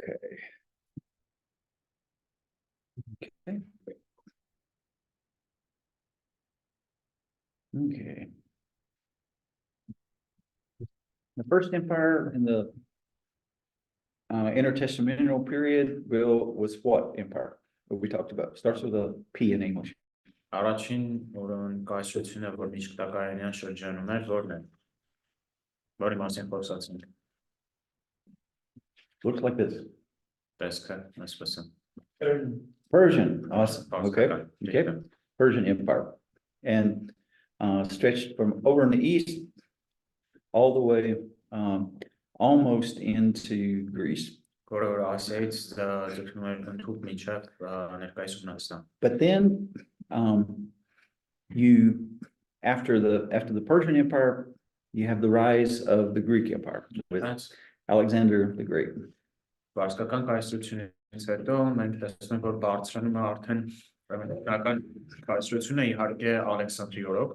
Okay. Okay. The first empire in the intertestamental period was what empire? What we talked about. Starts with a P in English. Առաջին ուրեմն կայսրությունը, որ միջկտակարանյան շրջանում էր, որն է, որի մասին խոսացինք։ Looks like this. Տեսքը, այսպես է։ Persian. Awesome. Okay. Okay. Persian Empire. And stretched from over in the east all the way almost into Greece. Որը ասեց ձգտում էր ընդհուպ միջև ներկայիս Հունաստան։ But then you after the Persian Empire, you have the rise of the Greek Empire with Alexander the Great. Վարսկական կայսրությունից հետո մենք տեսնում որ բարձրանում է արդեն ռոմեական կայսրությունը իհարկե Ալեքսանդրի օրոք։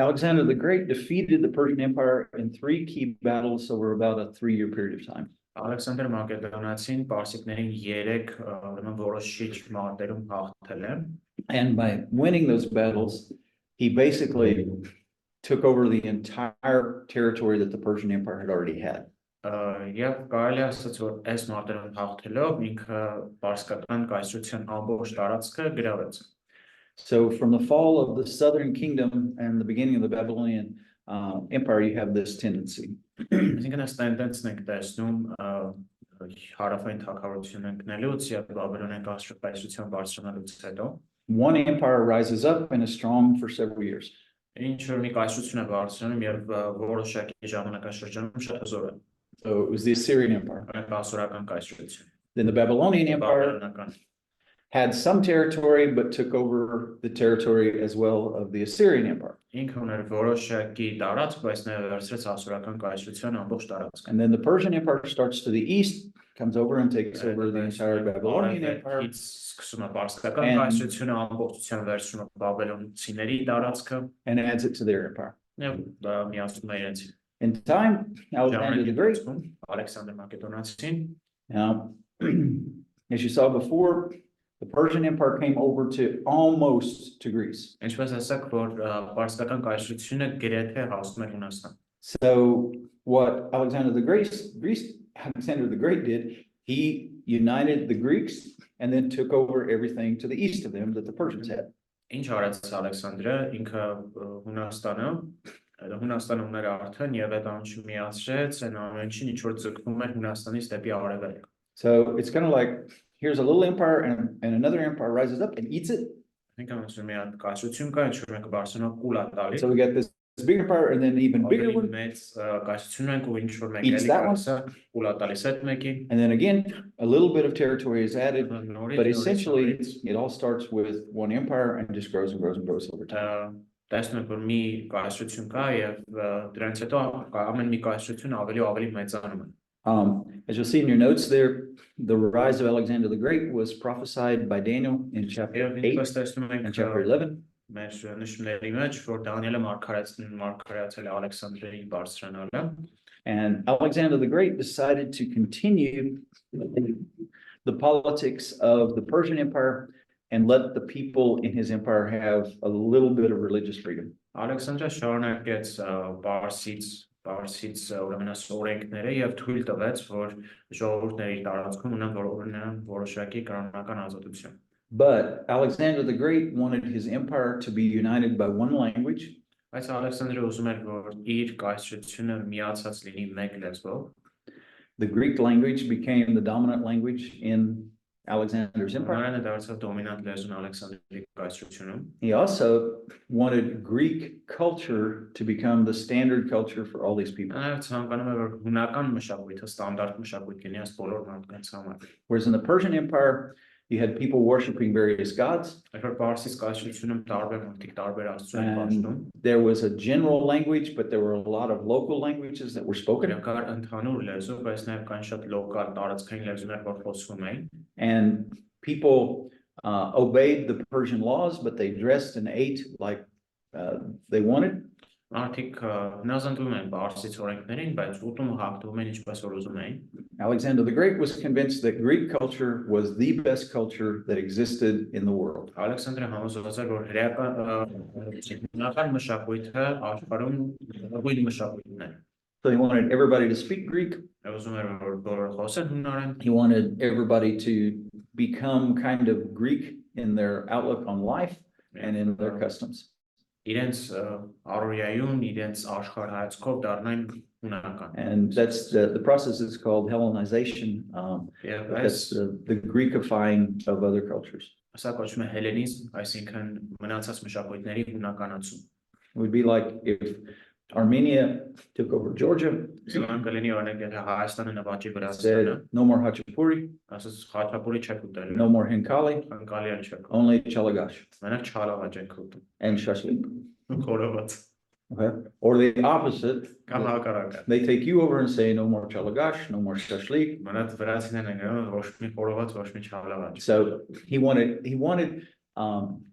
Alexander the Great defeated the Persian Empire in 3 key battles over about a 3-year period of time. Ալեքսանդր Մակեդոնացին պարսիկներին 3 ուրեմն որոշիչ մարտերում հաղթել է։ And by winning those battles, he basically took over the entire territory that the Persian Empire had already had. Եվ կարելի է ասած որ այս մարտերում հաղթելով ինքը պարսկական կայսրության ամբողջ տարածքը գրավեց։ So from the fall of the southern kingdom and the beginning of the Babylonian empire, you have this tendency. Այսինքն այս տենդենսն ենք տեսնում հարավային թագավորությունը ընկնելուց եւ Բաբելոնյան կայսրության բարձրանալուց հետո one empire rises up and is strong for several years. Ինչ որ մի կայսրություն է բարձրանում եւ որոշակի ժամանակաշրջանում շատ հզոր է։ So it was the Assyrian Empire. Ասորական կայսրություն։ Then the Babylonian Empire had some territory, but took over the territory as well of the Assyrian Empire. Ինքը ուներ որոշակի տարածք, բայց նաև վերցրեց ասորական կայսրության ամբողջ տարածքը։ And then the Persian Empire starts to the east, comes over and takes over the entire Babylonian Empire. Սկսում է պարսկական կայսրությունը ամբողջությամբ վերցնում է բաբելոնցիների տարածքը and adds it to their empire. Եվ միացնում է իրենց։ In time, Alexander the Great, Alexander Makedonացին, as you saw before, the Persian Empire came over to almost to Greece. Ինչպես ասաք, որ պարսկական կայսրությունը գրեթե հասնում էր Հունաստան։ So what Alexander the Great did, he united the Greeks and then took over everything to the east of them that the Persians had. Ինչ արեց Ալեքսանդրը, ինքը Հունաստանը ուներ արդեն եւ այդ անշու միացրեց այն ամենին ինչ որ ձգվում էր Հունաստանից դեպի արևելք։ So it's kind of like here's a little empire and another empire rises up and eats it. So we get this big empire and then an even bigger one. Eats that one. And then again, a little bit of territory is added, but essentially it all starts with one empire and just grows and grows and grows over time. As you'll see in your notes there, the rise of Alexander the Great was prophesied by Daniel in chapter 8 and chapter 11. And Alexander the Great decided to continue the politics of the Persian Empire and let the people in his empire have a little bit of religious freedom. Alexander gets Պարսից ուրեմն օրենքները եւ թույլ տվեց որ ժողովուրդների տարածքում ունեն որոշակի կանոնական ազատություն։ But Alexander the Great wanted his empire to be united by one language. Բայց Ալեքսանդրը ուզում էր որ իր կայսրությունը միացած լինի մեկ լեզվով։ The Greek language became the dominant language in Alexander's empire. He also wanted Greek culture to become the standard culture for all these people. Whereas in the Persian Empire, you had people worshiping various gods. And there was a general language, but there were a lot of local languages that were spoken. And people obeyed the Persian laws, but they dressed and ate like they wanted. Մարդիկ հնազանդվում են Պարսից օրենքներին, բայց ուտում հագնվում են ինչպես որ ուզում էին։ Alexander the Great was convinced that Greek culture was the best culture that existed in the world. Ալեքսանդրը համոզված էր, որ հրեական մշակույթը աշխարհում գույն մշակույթն է։ So he wanted everybody to speak Greek. Ուզում էր որ բոլորը խոսեն հունարեն։ He wanted everybody to become kind of Greek in their outlook on life and in their customs. Իրենց առօրյայում, իրենց աշխարհայացքով դառնային հունական։ And that's the process is called Hellenization. That's the Greekifying of other cultures. Սա կոչվում է հելենիզմ, այսինքն մնացած մշակույթների հունականացում։ It would be like if Armenia took over Georgia, Զգան կլինի օրինակ եթե Հայաստանը նվաճի Վրաստանը, said no more Hachapuri, ասես խաչապուրի չեք ուտել, no more Hinkali, անկալի էլ չեք, only Chalagash մենակ չալավաճ եք ուտում, and Shashlik. խորոված, Okay. Or the opposite, կամ հակառակը։ they take you over and say no more Chalagash, no more Shashlik. Մնաց վրացիներն են գրում ոչ մի խորոված, ոչ մի չալավաճ։ So he wanted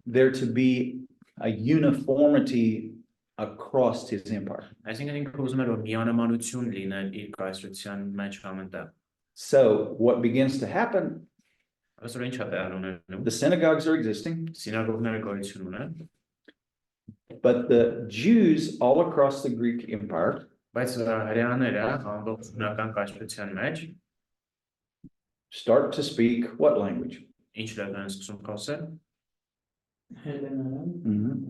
there to be a uniformity across his empire. Այսինքն ինքը ուզում էր որ միանմանություն լիներ իր կայսրության մեջ համենտեղ։ So what begins to happen, Այսօր ինչ է տեղի ունենում։ the synagogues are existing, Սինագոգները գոյություն ունեն, but the Jews all across the Greek empire բայց հրեաները ամբողջ հունական կայսրության մեջ start to speak what language? ինչ լեզու են սկսում խոսել։ Mhm.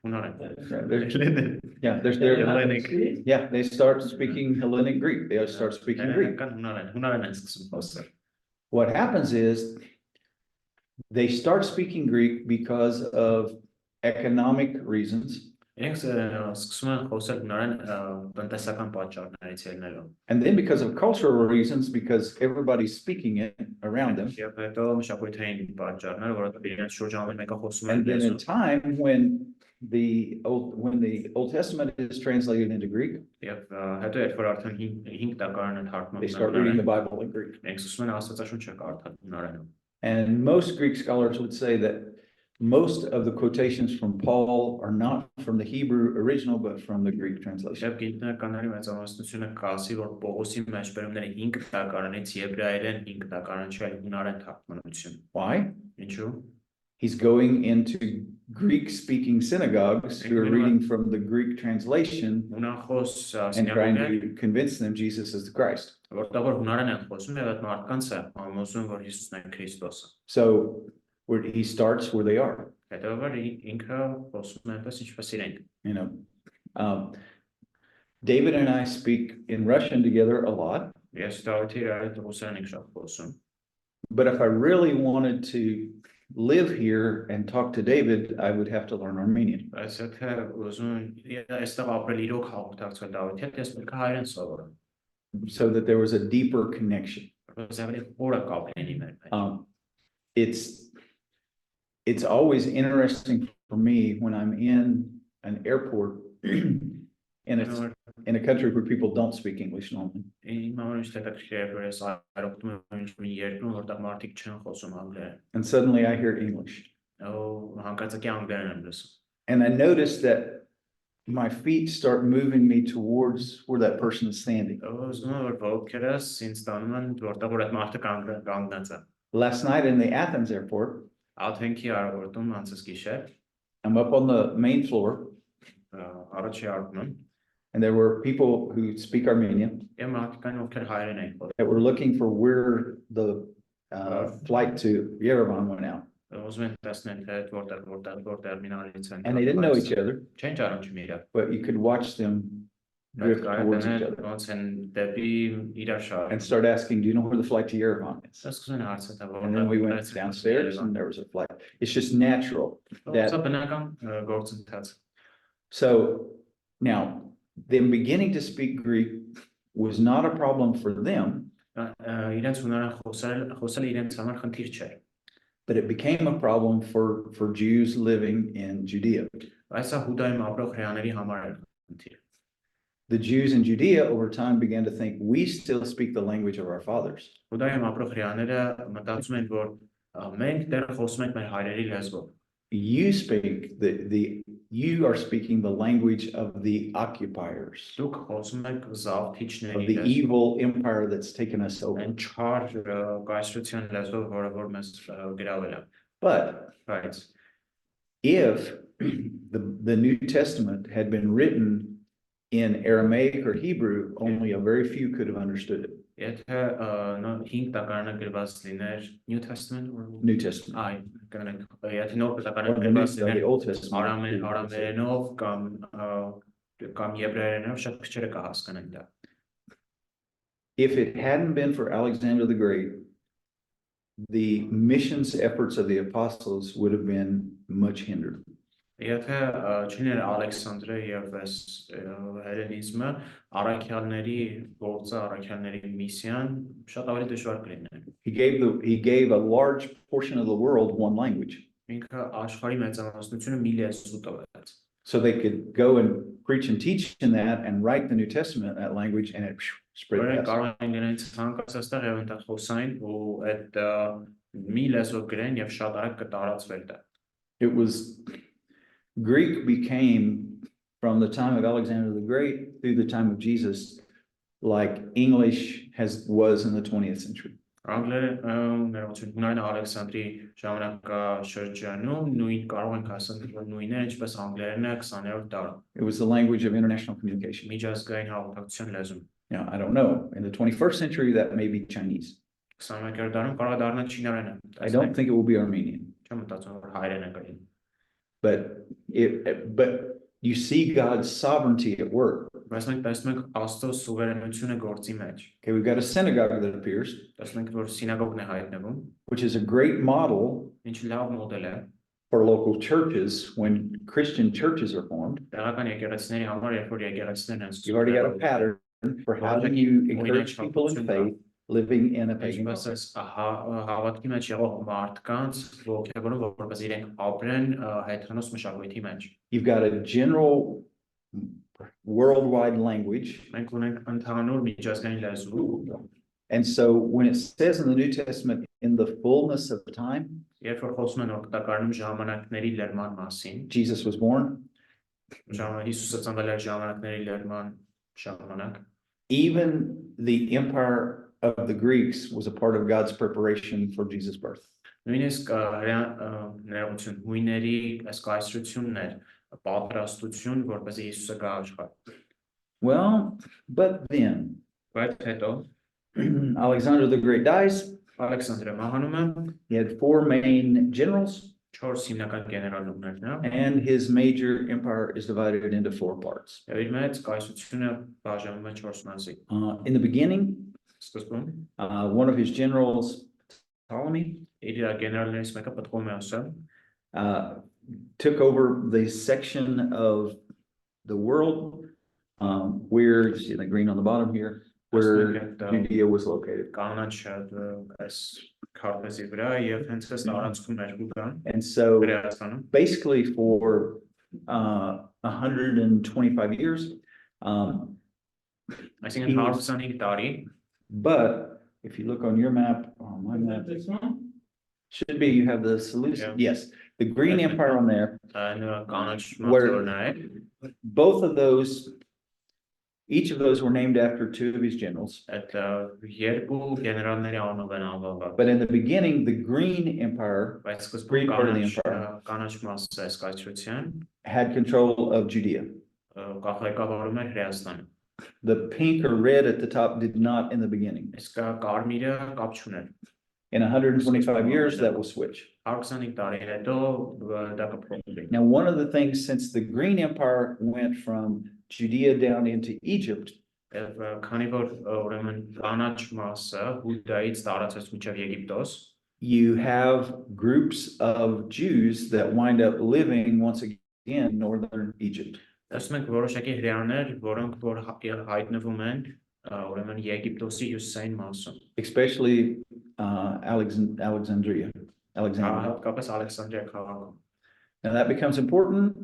Հունարեն։ Yeah, there's their, Hellenic. yeah, they start speaking Hellenic Greek. They start speaking Greek. Հունարեն են սկսում խոսել։ What happens is they start speaking Greek because of economic reasons. Իրենք սկսում են խոսել հունարեն տնտեսական պատճառներից ելնելով։ And then because of cultural reasons, because everybody's speaking it around them. Եվ հետո մշակութային պատճառներ, որովհետև իրենց շրջանում մեկը խոսում են And then in լեզու։ time when the Old Testament is translated into Greek, Եվ հետո երբ որ արդեն 5 տակարան են they թարգմանվում start reading the հունարեն, Bible in Greek. իրենք սկսում են Աստվածաշունչը կարդալ հունարենում։ And most Greek scholars would say that most of the quotations from Paul are not from the Hebrew original, but from the Greek translation. Եվ գիտնականների մեծամասնությունը կասի, որ Պողոսի մեջբերումները 5 տակարանից եբրայերեն 5 տակարան չէ, հունարեն թարգմանություն։ Why? Ինչու՞։ He's going into Greek-speaking synagogues who are reading from the Greek translation Հունախոս and trying սինագոգներ, to convince them Jesus is the Christ. որտեղ որ հունարեն են խոսում եւ այդ մարդկանց է համոզում, որ Հիսուսն է Քրիստոսը։ So where he starts where they are, Հետևաբար ինքը խոսում է այնպես ինչպես իրենք։ you know. David and I speak in Russian together a lot, Ես Դավիթի հետ ռուսերեն ենք շատ խոսում։ but if I really wanted to live here and talk to David, I would have to learn Armenian. Բայց եթե ուզում եմ այստեղ ապրել իրոք հաղորդակցել Դավիթի հետ, ես պետք է հայերեն սովորեմ։ So that there was a deeper connection. Որպես ավելի խորը կապ լինի մեր մեջ։ It's always interesting for me when I'm in an airport in a country where people don't speak English normally. Իմ համար ինչ հետաքրքիր է, որ ես այրոպտում եմ ինչ-որ երկրում, որտեղ մարդիկ չեն խոսում անգլերեն։ And suddenly I hear English. Ու հանկարծակի անգլերեն եմ լսում։ And I notice that my feet start moving me towards where that person is standing. Ուզում եմ որ ոտքերս ինձ տանում են որտեղ որ այդ մարդը կանգնած է։ Last night in the Athens airport, Աթենքի аэропортում անցած գիշեր I'm up on the main floor, առաջի արկում and there were people who speak Armenian եւ մարդիկ կան ովքեր հայերեն էին խոսում։ that were looking for where the flight to Yerevan went out. Ուզում են տեսնել թե որ տերմինալից են։ And they didn't know each other, Չեն ճանաչում իրար։ but you could watch them drift towards each other Ոնց են դեպի իրար շարժ։ and start asking, do you know where the flight to Yerevan is? Սկսում են հարցը թե And then we went downstairs and there was a flight. It's just natural. Սա բնական գործընթաց։ So now, them beginning to speak Greek was not a problem for them, Իրենց հունարեն խոսել իրենց համար խնդիր չէ։ but it became a problem for Jews living in Judea. Այս է հուդայում ապրող հրեաների համար էր խնդիր։ The Jews in Judea over time began to think we still speak the language of our fathers. Հուդայում ապրող հրեաները մտածում են, որ մենք դեռ խոսում ենք մեր հայրերի լեզվով։ you speak you are speaking the language of the occupiers, Դուք խոսում եք of զավթիչների the լեզվով, evil empire that's taken us over. այն չար կայսրության լեզվով, որը որ մեզ գրավել է։ But Բայց if the New Testament had been written in Aramaic or Hebrew, only a very few could have understood it. եթե 5 տակարանը գրված լիներ New Testament or New Testament. այ կներեք, եթե նոր Or տակարանը the գրված the լիներ Old Testament. արամերենով կամ եբրայերենով շատ քիչերը կհասկանան դա։ If it hadn't been for Alexander the Great, the missions efforts of the apostles would have been much hindered. Եթե չիներ Ալեքսանդրը եւ այս հելենիզմը, առաքյալների գործը, առաքյալների միսիան շատ ավելի դժվար կլիներ։ He gave a large portion of the world one language, Ինքը աշխարհի մեծամասնությունը մի լեզու տվեց։ so they could go and preach and teach in that and write the New Testament in that language, and it spread Որոնք fast. կարող են գնաց ցանկացած եւ այնտեղ խոսային ու այդ մի լեզվով գրեն եւ շատ արագ կտարածվեր դա։ It was Greek became, from the time of Alexander the Great through the time of Jesus, like English was in the 20th century. Անգլերեն Ալեքսանդրի ժամանակաշրջանում նույն կարող ենք ասել որ նույնն է ինչպես անգլերենը 20-րդ դարում։ It was the language of international communication. Միջազգային հաղորդակցություն լեզուն։ Now, I don't know, in the 21st century, that may be Chinese. 21-րդ դարում կարող է դառնալ չինարենը։ I don't think it will be Armenian, Չեմ մտածում որ հայերենը կլինի։ but you see God's sovereignty at work. Բայց մենք տեսնում ենք Աստծո սուվերենությունը գործի մեջ։ Okay, we've got a synagogue that appears, Տեսնում ենք որ սինագոգն է հայտնվում, which is a great model ինչ լավ մոդել է for local churches when Christian churches are formed. տեղական եկեղեցիների համար, երբ որ եկեղեցիներն են You've already got a pattern for how do you encourage people in faith living in a pagan world. Հավատքի մեջ եղող մարդկանց ողջևորում որպես իրենք ապրեն հայտնանոց մշակույթի մեջ։ You've got a general worldwide language. Մենք ունենք ընդհանուր միջազգային լեզու, And so when it says in the New Testament, in the fullness of time, երբ որ խոսում են օգտակարանում ժամանակների լերման մասին, Jesus was born, Հիսուսը ծնվել էր ժամանակների լերման ժամանակ, even the empire of the Greeks was a part of God's preparation for Jesus' birth. Նույնիսկ ներողություն հույների այս կայսրությունն էր պատրաստություն որպես Հիսուսը գա աշխարհ։ Well, but then Բայց հետո Alexander the Great dies. Ալեքսանդրը մահանում է, He had 4 main generals, 4 հիմնական գեներալ ուներ նա, and his major empire is divided into 4 parts. եւ իր մեծ կայսրությունը բաժանվում է 4 մասի։ In the beginning, Սկզբում one of his generals, Ptolemy, իր գեներալներից մեկը Պտղոմեոսը took over the section of the world where, you see the green on the bottom here, where Judea was located. կանաչ այս քարտեզի վրա եւ հենց այս տարածքում էր Բուգան And so Վրաստանում basically for 125 years, այսինքն 125 տարի but if you look on your map, on my map, should be, you have the solution. Yes, the green empire on there, կանաչ Where- մատորն է both of those, each of those were named after 2 of his generals. այդ երկու գեներալների անունով են անվանված But in the beginning, the green empire բայց սկզբում Green part of the կանաչ մասը այս կայսրության had control of Judea. ղեկավարում էր Հրեաստանը The pink or red at the top did not in the beginning. իսկ կարմիրը կապ չուներ In 125 years, that will switch. 125 տարի հետո դա կփոխվի Now, one of the things, since the green empire went from Judea down into Egypt, Եվ քանի որ ուրեմն կանաչ մասը Հուդայից տարածած մինչև Եգիպտոս, you have groups of Jews that wind up living once again in northern Egypt. տեսնում ենք որոշակի հրեաներ, որոնք որ հայտնվում են ուրեմն Եգիպտոսի հյուսիսային մասում, Especially Alexandria. հատկապես Ալեքսանդրիա քաղաքում։ Now that becomes important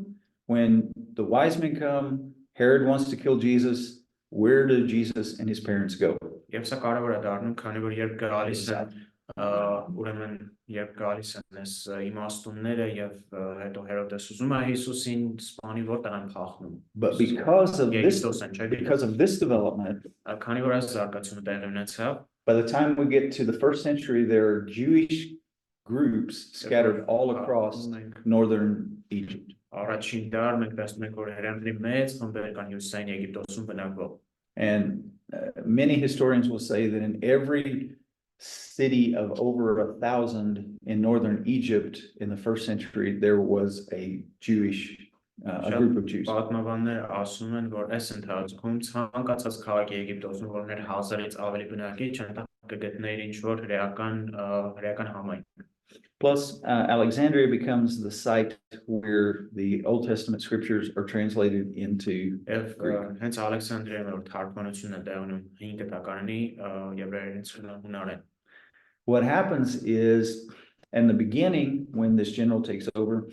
when the wise men come. Herod wants to kill Jesus. Where do Jesus and his parents go? Եվ սա կարևոր է դառնում, քանի որ երբ գալիս է ուրեմն երբ գալիս են այս իմաստունները եւ հետո Հերոդես ուզում է Հիսուսին սպանի, որտեղ են փախնում։ But because of this development, Քանի որ այս զարգացումը տեղի ունեցավ, by the time we get to the first century, there are Jewish groups scattered all across northern Egypt. Առաջին դար մենք տեսնում ենք, որ հրեաների մեծ խմբեր կան հյուսիսային Եգիպտոսում բնակվող։ And many historians will say that in every city of over 1,000 in northern Egypt in the first century, there was a group of Jews. Պատմաբաններ ասում են, որ այս ընթացքում ցանկացած քաղաք Եգիպտոսում, որներ 1000-ից ավելի բնակիչ են, կգտնեիր ինչ-որ հրեական համայնք։ Plus, Alexandria becomes the site where the Old Testament scriptures are translated into Greek. Hence Alexandria որ թարգմանությունն է տեղում 5 տակարանի եբրայերենից հունարեն։ What happens is, in the beginning, when this general takes over,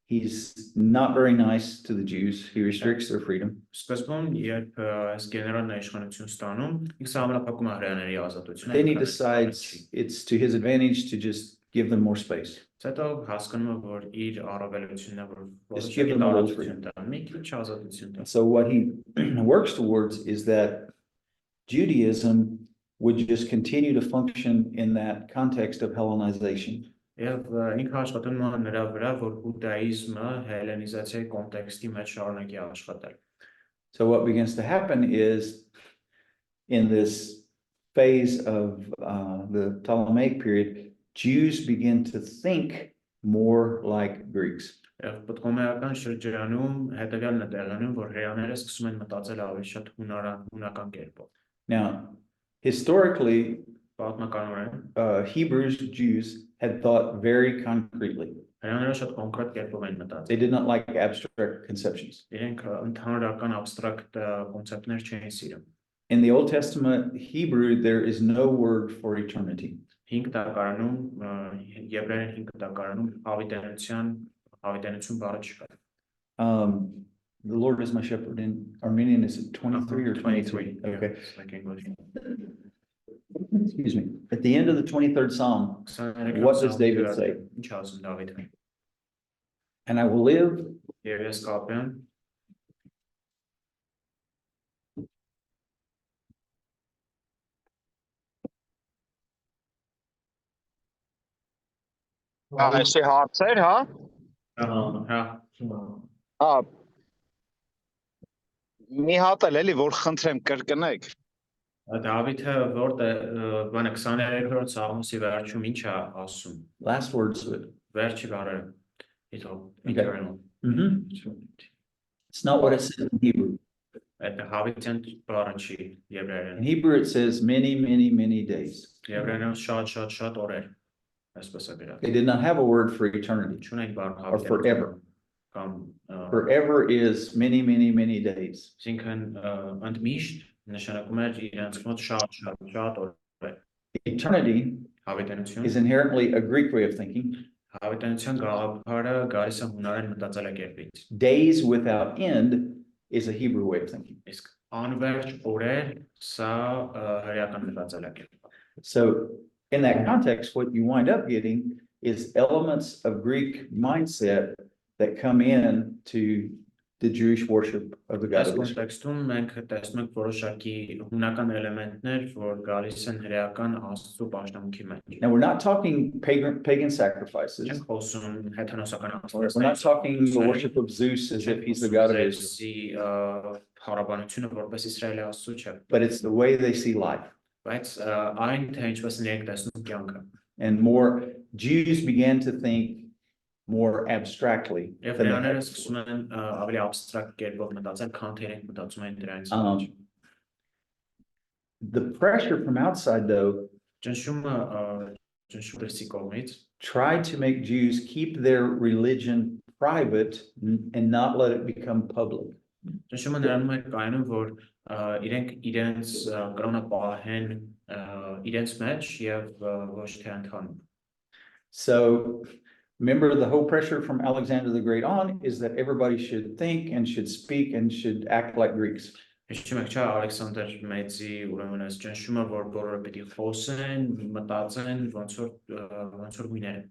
he's not very nice to the Jews. He restricts their freedom. Սկզբում, երբ այս գեներալն է իշխանություն ստանում, ինքը սահմանափակում է հրեաների ազատությունը։ Then he decides it's to his advantage to just give them more space. Հետո հասկանում է, որ իր առավելությունն է, որ Just give them a little freedom. մի քիչ ազատություն տա։ So what he works towards is that Judaism would just continue to function in that context of Hellenization. Եվ ինքը աշխատում է նրա վրա, որ հուդաիզմը հելենիզացիայի կոնտեքստի մեջ շարունակի աշխատել։ So what begins to happen is, in this phase of the Ptolemaic period, Jews begin to think more like Greeks. Եվ պտղոմեական շրջանում հետևյալն է տեղանում, որ հրեաները սկսում են մտածել ավելի շատ հունական կերպով։ Now, historically, պատմականորեն Hebrews, Jews, had thought very concretely. հրեաները շատ կոնկրետ կերպով են մտածել։ They did not like abstract conceptions. Իրենք ընդհանրական abstract կոնցեպտներ չեն սիրում։ In the Old Testament Hebrew, there is no word for eternity. 5 տակարանում եբրայերեն 5 տակարանում հավիտենություն բառը չկա։ The Lord is my shepherd. In Armenian, is it 23 or 23? Okay. Excuse me. At the end of the 23rd Psalm, what does David say? And I will live. Այսի հարցեր, հա? Մի հատ էլի, որ խնդրեմ կրկնեք։ Դավիթը բանը 23-րդ Սաղմոսի վերջում ինչ է ասում։ Last words of it. Վերջի բառերը։ Eternal. It's not what it says in Hebrew. Այդ հավիտյան բառը չի եբրայերեն։ In Hebrew it says many, many, many days. Եբրայերեն շատ օրեր։ They did not have a word for eternity or forever. Forever is many, many, many days. Eternity is inherently a Greek way of thinking. Days without end is a Hebrew way of thinking. So, in that context, what you wind up getting is elements of Greek mindset that come in to the Jewish worship of the God of Israel. Now, we're not talking pagan sacrifices. We're not talking the worship of Zeus as if he's the God of Israel. But it's the way they see life. And more Jews began to think more abstractly. The pressure from outside, though, tried to make Jews keep their religion private and not let it become public. Իրենք իրենց կրոնը պահեն իրենց մեջ եւ ոչ թե ընդհանուր. So remember, the whole pressure from Alexander the Great on is that everybody should think and should speak and should act like Greeks. Հիշում եք չէ Ալեքսանդր Մեծի ուրեմն այս ճնշումը որ բոլորը պիտի խոսեն, մտածեն ոնց որ գույները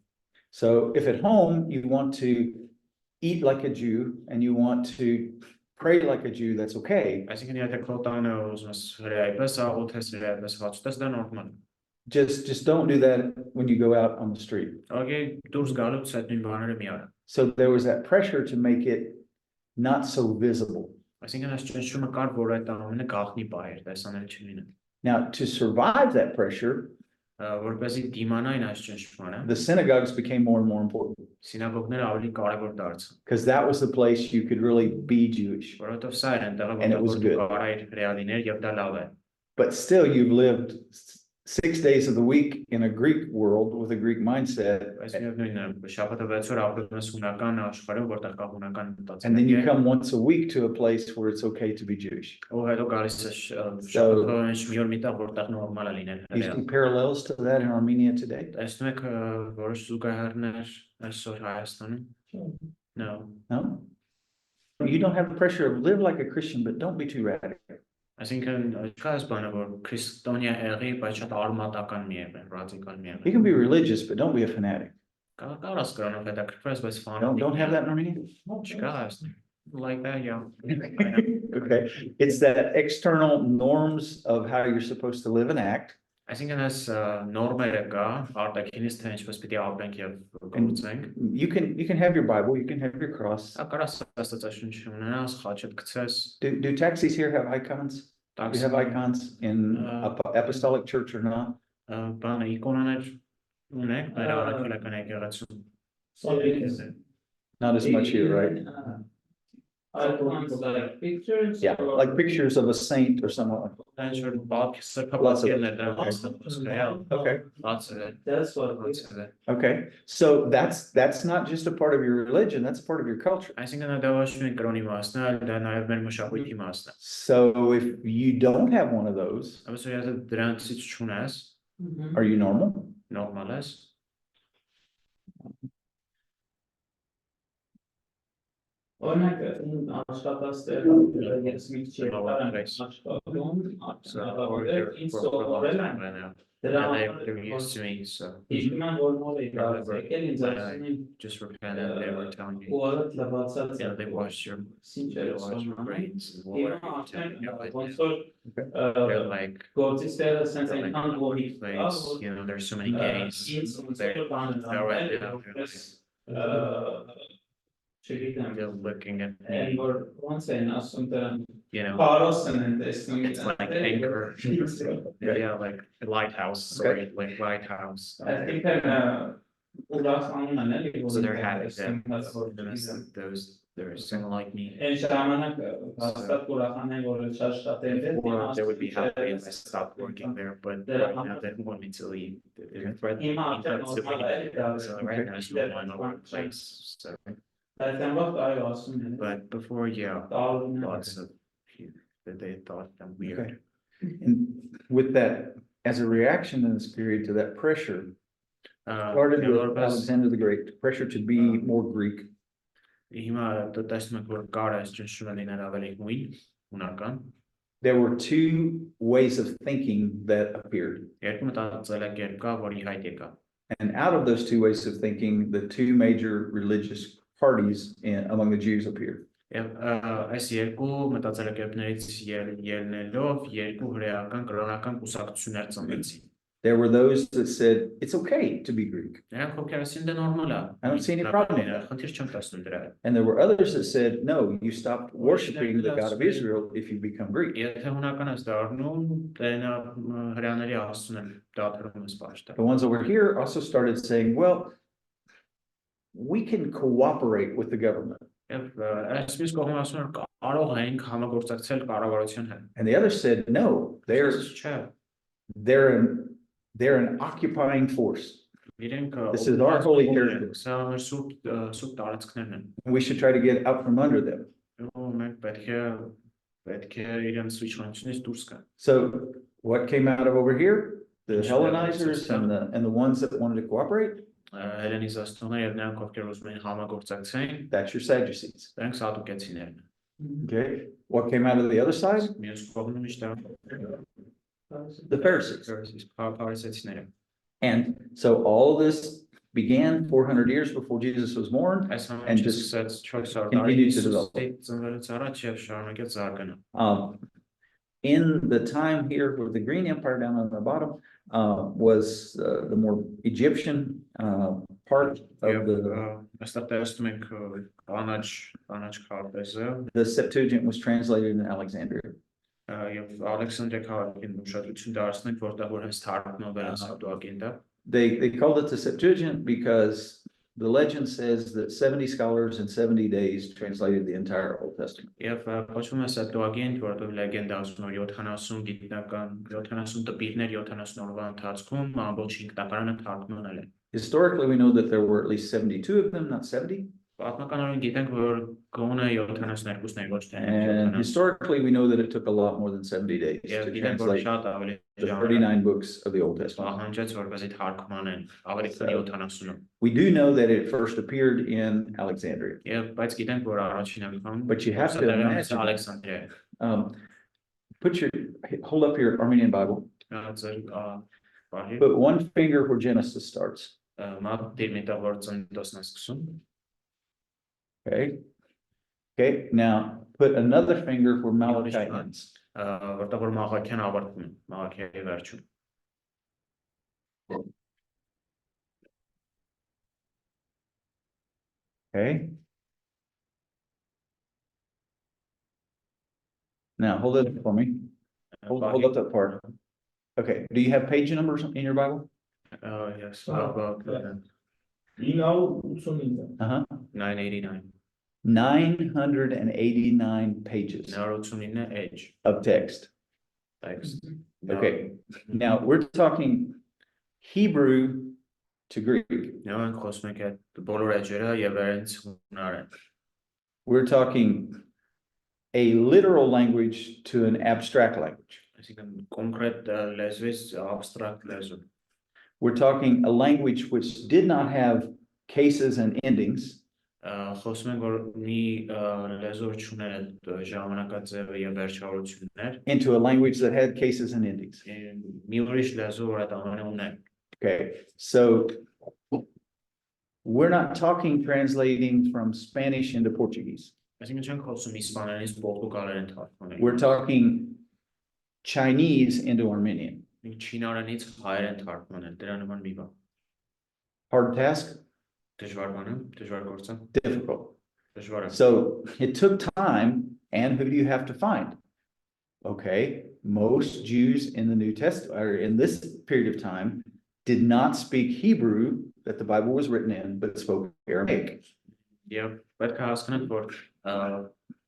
So if at home you want to eat like a Jew and you want to pray like a Jew, that's okay. Այսինքն եթե քո տանը ուզում ես հրեայպես աղոթես, հրեայպես հաճտես, դա նորմալ է։ Just don't do that when you go out on the street. Okay, դուրս գալուց այդ նույն բաները մի արա։ So there was that pressure to make it not so visible. Այսինքն այս ճնշումը կար, որ այդ ամենը գաղտնի բայեր, տեսանել չլինեն։ Now, to survive that pressure, Որպեսզի դիմանային այս ճնշմանը, the synagogues became more and more important սինագոգները ավելի կարևոր դարձան։ because that was the place you could really be Jewish. Որովհետև սա էր այնտեղը, And it was որտեղ good. կարայր հրեալիներ եւ դա լավ է։ But still, you've lived 6 days of the week in a Greek world with a Greek mindset. Այս միևնույնն է, շաբաթը 6 օր ապրում ես հունական աշխարհում, որտեղ կա հունական And then you մտածելակերպ։ come once a week to a place where it's okay to be Jewish. Ու հետո գալիս է շաբաթը մի օր միտեղ, որտեղ նորմալ է լինել You հրեա։ see parallels to that in Armenia today? Տեսնում եք որոշ զուգահեռներ այսօր Հայաստանում։ No. No? You don't have the pressure of live like a Christian, but don't be too radical. Այսինքն չկա այս բանը, որ քրիստոնյա եղի, բայց շատ արմատական մի եղի, ռադիկալ մի You եղի։ can be religious, but don't be a fanatic. Կարաս կրանով հետաքրքրես, բայց Don't have that in Armenia? Չկա այս like that, yeah. Okay, it's that external norms of how you're supposed to live and act. Այսինքն այս նորմերը կա, արտաքինից թե ինչպես պիտի ապրենք եւ գործենք։ You can have your Bible, you can have your cross. Կարաս աստվածաշունչ ունենաս, խաչդ գցես, Do taxis here have icons? Do you have icons in apostolic church or not? Բանը իկոնաներ ունեք, մեր առաքելական եկեղեցում։ Not as much here, right? Icons like pictures? Yeah, or- like pictures of a saint or someone like Ինչ որ բաք Lots of it. սրբապատկերներ դրանց that. Okay, Lots of it. That's what we. Lots of it. okay. So that's not just a part of your religion, that's a part of your culture. Այսինքն դա ոչ միայն կրոնի մասն է, դա նաև մեր մշակույթի մասն է։ So if you don't have one of those, Ամենից եթե դրանցից չունես, Mhm. are you normal? նորմալ ես։ Օրինակ աշխատած ես մի քիչ երկար աշխատում, ինձ սովորել են դրա հիշում եմ որ նոր էի եկել ինձ ասում են Just repent and they were telling me, ուղղակի լավացած yeah, they washed your brains. ոնց որ They're like, գործից տեղը sense այնքան գորի place, you know, there's so many gays. չգիտեմ They're looking at and me, որ ոնց են ասում դրան you know, Փարոսն են տեսնում it's like anchor. Yeah, like a lighthouse, sorry, like lighthouse. Այսինքն ուրախանում են էլի So they're happy that they're singing like me. Այն ժամանակ հաստատ ուրախան են որ շատ Or they would be happy if I stopped working there, but right now they don't want me to leave. They're threatening me not to leave. So right now it's not my normal place. So, Այդտեղ այո ասում են but before, yeah, տալու lots of that they thought I'm weird. And with that, as a reaction in this period to that pressure, started with Alexander the Great, pressure to be more Greek. Հիմա դու տեսնում եք որ կար այս ճնշումը լինել ավելի հույն, հունական։ There were two ways of thinking that appeared. Երկու մտածելակերպ կա, որի հայտ եկա։ And out of those two ways of thinking, the two major religious parties among the Jews appeared. Եվ այս երկու մտածելակերպներից ելնելով երկու հրեական կրոնական կուսակցություններ ծնվեցին։ There were those that said, it's okay to be Greek. Նրանք ովքեր ասին դա նորմալ է։ I don't see any problem with that. Խնդիր չեմ տեսնում դրա հետ։ And there were others that said, no, you stopped worshiping the God of Israel if you become Greek. Եթե հունական ես դառնում, դա հրեաների աստծուն են դադարում ես պաշտը։ The ones over here also started saying, well, we can cooperate with the government. Եվ այս մյուս կողմը ասում են կարող ենք համագործակցել կառավարության հետ։ And the others said, no, Չէ, they're an occupying force. իրենք This is our holy territory. Սա մեր սուրբ տարածքներն են։ And we should try to get out from under them. Ու մենք պետք է իրենց իշխանությունից դուրս գան։ So what came out of over here? The Yes, Hellenizers and the ones that wanted to cooperate, Հելենիզացիաները եւ նրանք ովքեր ուզում են համագործակցեն, that's your Sadducees. նրանք սադուկեցիներն են։ Okay, what came out of the other side? Մյուս կողմում իշտա The Pharisees. Փարիսեցիները։ And so all this began 400 years before Jesus was born. Այս And ամենը just սկսեց 400 տարի continued to develop. Հիսուսի ծնվելուց առաջ եւ շարունակեց զարգանալ։ In the time here where the Green Empire down on the bottom was the more Egyptian part of Այստեղ տեսնում ենք կանաչ քարտեզը the Septuagint was translated in Alexandria. եւ Ալեքսանդրիա քաղաքին ուշադրություն դարձնենք, որտեղ որ հենց թարգմանվել է Սեպտուագինտը։ They called it the Septuagint because the legend says that 70 scholars in 70 days translated the entire Old Testament. Եվ կոչվում է Սեպտուագինտ, որովհետեւ լեգենդա ասում է 70 գիտնական 70 տպիրներ 70 օրվա ընթացքում ամբողջ 5 տակարանը թարգմանել են։ Historically, we know that there were at least 72 of them, not 70. Պատմականորեն գիտենք, որ գոնե 72-ներ ոչ թե And historically, we know that it took a lot more than 70 days Եվ to գիտենք, որ translate շատ ավելի the ժամանակ 39 books of the Old Testament. պահանջեց, որպեսզի թարգմանեն ավելի քան 70-ը։ We do know that it first appeared in Alexandria. Եվ բայց գիտենք, որ առաջին անգամ But you have to imagine- Ալեքսանդրիա Hold up your Armenian Bible. ձեր բարի Put one finger where Genesis starts. մատ դիմիտա որ ծննդոսն է սկսում Okay. Okay. Now put another finger where Malachi ends. որտեղ որ Մաղաքյան ավարտվում է Մաղաքիայի վերջում Okay. Now hold it up for me. Hold up that part. Okay. Do you have page numbers in your Bible? yes about 989 Uh-huh. 989 989 pages 989 edge of text. text Okay. Now we're talking Hebrew to Greek. Նույն խոսում ենք այդ բոլոր էջերը եվրայից հունար են We're talking a literal language to an abstract language. այսինքն կոնկրետ լեզվից abstract լեզու We're talking a language which did not have cases and endings. խոսում ենք որ մի լեզու չուներ այդ ժամանակաձևը եւ վերջավորություններ Into a language that had cases and endings. մի ուրիշ լեզու որ այդ ամենը ուներ Okay, so we're not talking translating from Spanish into Portuguese. այսինքն չենք խոսում իսպաներենից պորտուգալերեն թարգմանել We're talking Chinese into Armenian. չինարենից հայերեն թարգմանել դրա նման մի բան Hard task, դժվար բան է դժվար գործ է difficult. դժվար է So it took time, and who do you have to find? Okay, most Jews in the New Testament, or in this period of time, did not speak Hebrew that the Bible was written in, but spoke Aramaic. Եվ պետք է հասկանանք որ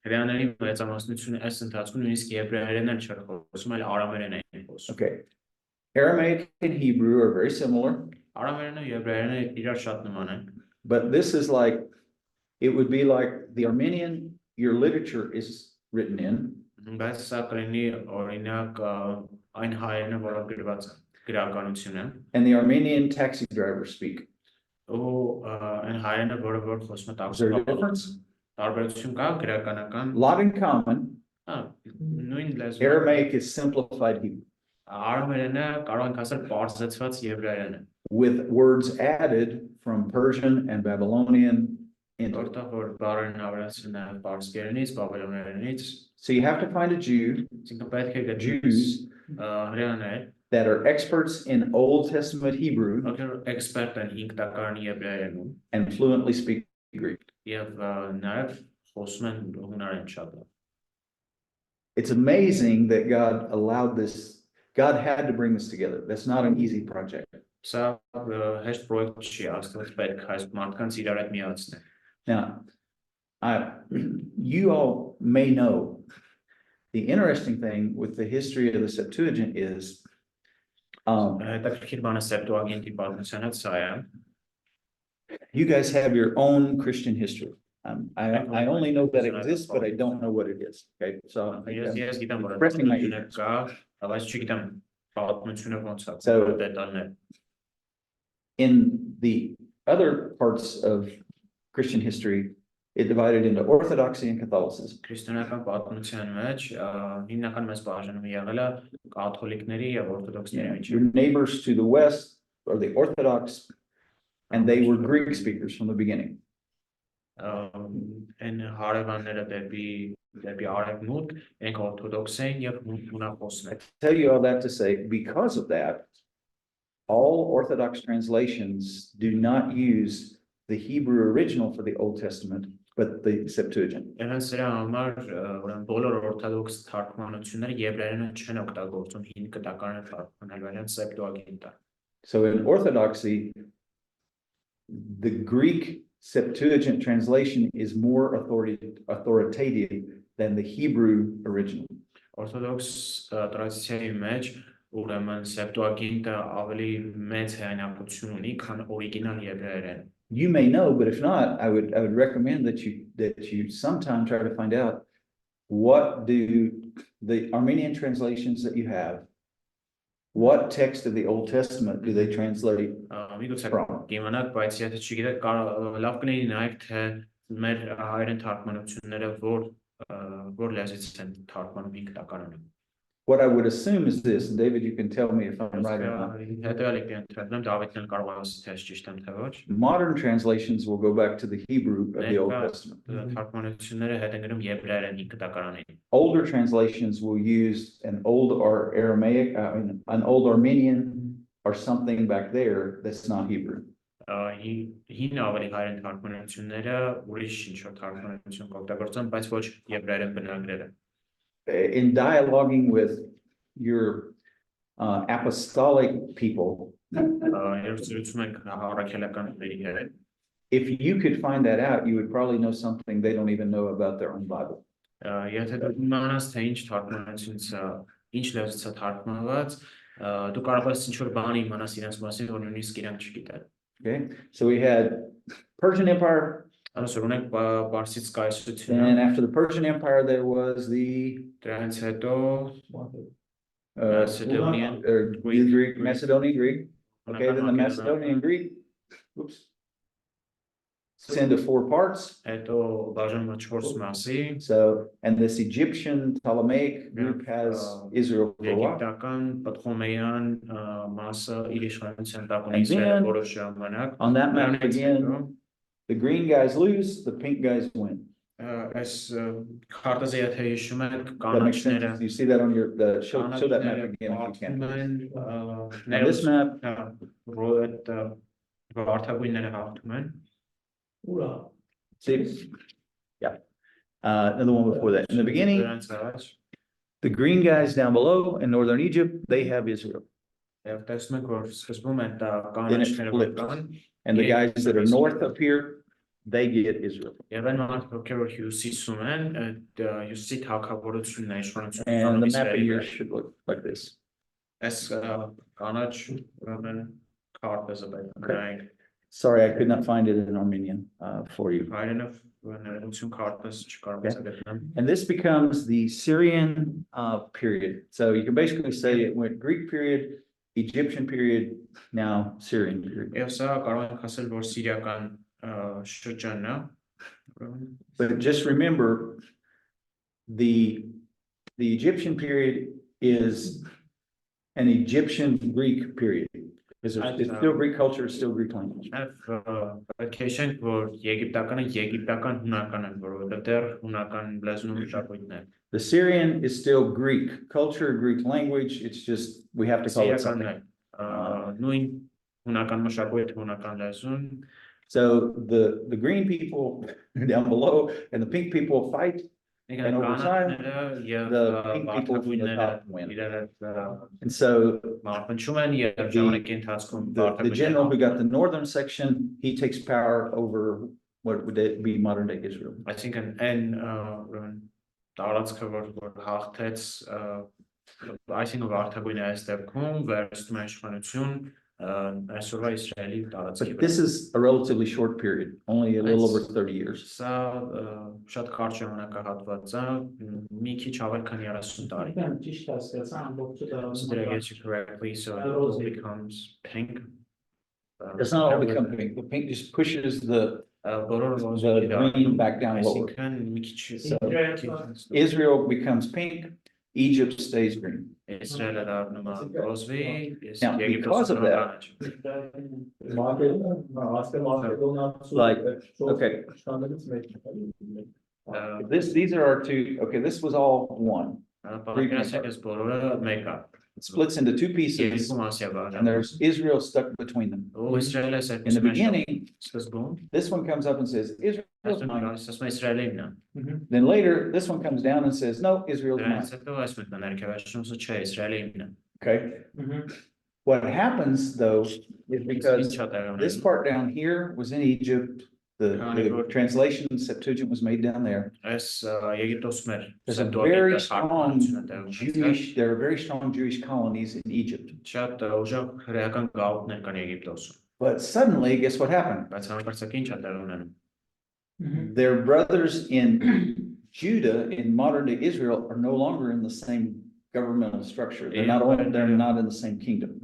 հրեաների մեծամասնությունը այս ընթացքում նույնիսկ եբրայերեն էլ չէր խոսում, այլ արամերեն էին խոսում Okay, Aramaic and Hebrew are very similar, արամերենը եւ եբրայերենը իրար շատ նման են but this is like, it would be like the Armenian, your literature is written in, բայց սա կլինի օրինակ այն հայերենը որոնք գրված են գրականությունը and the Armenian taxi drivers speak. ու այն հայերենը որը որ խոսում է Is there a difference? տարբերություն կա գրականական A lot in common. նույն լեզու Aramaic is simplified Hebrew արամերենը կարող ենք ասել բարձրացված եբրայերեն է with words added from Persian and Babylonian into it. որտեղ որ բառերն ավելացրին նաև պարսկերենից, բաբելոներենից So you have to find a Jew, այսինքն պետք է գտնես Jews հրեաներ that are experts in Old Testament Hebrew ովքեր էքսպերտ են 5 տակարանի եբրայերենում and fluently speak Greek. եւ նաև խոսում են հունարեն շատ լավ It's amazing that God allowed this. God had to bring this together. That's not an easy project. Սա հեշտ պրոյեկտ չի, աստված պետք է այս մարդկանց իրար հետ միացնել Now, you all may know the interesting thing with the history of the Septuagint is հետաքրքիր բանը Սեպտուագինտի պատմության հետ սա է you guys have your own Christian history. I only know that it exists, but I don't know what it is. Okay, so ես գիտեմ որ expressing my պատմություններ կա, բայց չգիտեմ պատմությունը ոնց է So- դետալներ in the other parts of Christian history, it divided into Orthodoxy and Catholicism. Քրիստոնեական պատմության մեջ հիմնական մեծ բաժանումը եղել է կաթոլիկների եւ օրթոդոքսների Your միջև։ neighbors to the west are the Orthodox, and they were Greek speakers from the beginning. Այն հարևանները դեպի արևմուտք, իրենք օրթոդոքս են եւ հունախոսներ։ Tell you all that to say, because of that, all Orthodox translations do not use the Hebrew original for the Old Testament, but the Septuagint. Հենց դրա համար ուրեմն բոլոր օրթոդոքս թարգմանությունները եբրայերեն չեն օգտագործում հին կտակարանը թարգմանելու այլ Սեպտուագինտը։ So in Orthodoxy, the Greek Septuagint translation is more authoritative than the Hebrew original. Օրթոդոքս տրադիցիայի մեջ ուրեմն Սեպտուագինտը ավելի մեծ հեղինակություն ունի, քան օրիգինալ եբրայերեն։ You may know, but if not, I would recommend that you sometime try to find out what do the Armenian translations that you have, what text of the Old Testament do they translate Միգուցե from? կիմանաք, բայց եթե չգիտեք, լավ կլինի նայեք, թե մեր հայերեն թարգմանությունները որ լեզվից են թարգմանում հին կտակարանում։ What I would assume is this, and David, you can tell me if I'm right or not. Հետևյալը կընտրեմ, Դավիթն էլ կարող է ասել, թե ճիշտ եմ թե ոչ։ Modern translations will go back to the Hebrew of the Old Testament. Թարգմանությունները հետ են գրում եբրայերեն հին կտակարանին։ Older translations will use an old or Aramaic, an old Armenian or something back there that's not Hebrew. Հին ավելի հայերեն թարգմանությունները ուրիշ ինչ-որ թարգմանություն կօգտագործեն, բայց ոչ եբրայերեն բնագրերը։ In dialoguing with your apostolic people, if you could find that out, you would probably know something they don't even know about their own Bible. Եթե դու իմանաս, թե ինչ թարգմանությունից ինչ լեզվից է թարգմանված, դու կարող ես ինչ-որ բան իմանաս իրենց մասին, որ նույնիսկ իրանք չգիտեն։ Okay, so we had Persian Empire, Անասոր ունենք Պարսից and կայսրությունը, after the Persian Empire there was the դրանից հետո Macedonian Greek. Okay, then the Macedonian Greek, oops, it's into 4 parts. հետո բաժանումը 4 մասի, So, and this Egyptian Ptolemaic group has Israel for a while. եգիպտական, պտղոմեյան մասը իր իշխանության տակ ունի And Իսրայելը then, որոշ ժամանակ։ On that map Դրանից again, հետո the green guys lose, the pink guys win. այս քարտեզը եթե հիշում եք, That makes կանաչները sense. You see that on your, show that map again if you can. On this map, այդ վարդագույնները հաղթում են։ see, yeah, another one before that. In the beginning, Դրանից առաջ the green guys down below in northern Egypt, they have Israel. եւ տեսնում եք, որ սկզբում այդ Then it կանաչները որ flips. կան, And the guys that are north up here, they get Israel. եւ այն մարդիկ, որ հյուսիսում են, այդ հյուսիսի թագավորությունն է իշխանությունը And the map Իսրայելի here վրա։ should look like this. Այս կանաչ ուրեմն քարտեզը պետք է Sorry, I could not find it in Armenian for you. հայերենով ներողություն քարտեզ չկարողացա գտնել։ And this becomes the Syrian period. So you can basically say it went Greek period, Egyptian period, now Syrian period. Եվ սա կարող ենք ասել, որ սիրիական շրջանն է։ But just remember, the Egyptian period is an Egyptian Greek period. It's still Greek culture, it's still Greek language. Պետք է հիշենք, որ եգիպտականը եգիպտական հունական են, որովհետև դեռ հունական լեզուն ու մշակույթն է։ The Syrian is still Greek culture, Greek language. It's just, we have to call it something. Նույն հունական mշակույթ, հունական լեզուն։ So the green people down below and the pink people fight. And over time, the pink people from the top win. And so the general who got the northern section, he takes power over what would it be modern day Israel. I think an տարածքը որ հաղթեց այսինքն վարդագույնը այս դեպքում վերստում է իշխանություն այսօրվա Իսրայելի տարածքի But this is a relatively short period, only a little over 30 years. Սա շատ կարճ ժամանակահատված է, մի քիչ ավել քան 30 տարի։ Ճիշտ հասկացա, ամբողջը So did I get you correctly? So it all becomes pink. It's not all become pink. The pink just pushes the բոլոր the green back down lower. այսինքն մի քիչ Israel becomes pink, Egypt stays green. Իսրայելը դառնում է ռոզվի, Now, because of that, like, okay, these are our two, okay, this was all one. Պատկերացրեք այս բոլորը մեկ է It splits into two pieces, երկու մասի է and բաժանում there's Israel stuck between them. ու Իսրայելը In the beginning, սկզբում this one comes up and says, Israel's mine. ասում է Իսրայելինն է Then later, this one comes down and says, no, Israel's mine. դրանից հետո այս մեկը ներքևաշնչում չէ Իսրայելինն է Okay? What happens though, is because this part down here was in Egypt, the translation Septuagint was made down there. Այս Եգիպտոսում էր There's a very strong there are very strong Jewish colonies in Egypt. շատ ուժեղ հրեական գաղութներ կան Եգիպտոսում But suddenly, guess what happened? բայց հանկարծակի ինչ է տեղ ունենում Their brothers in Judah, in modern day Israel, are no longer in the same governmental structure. They're not in the same kingdom.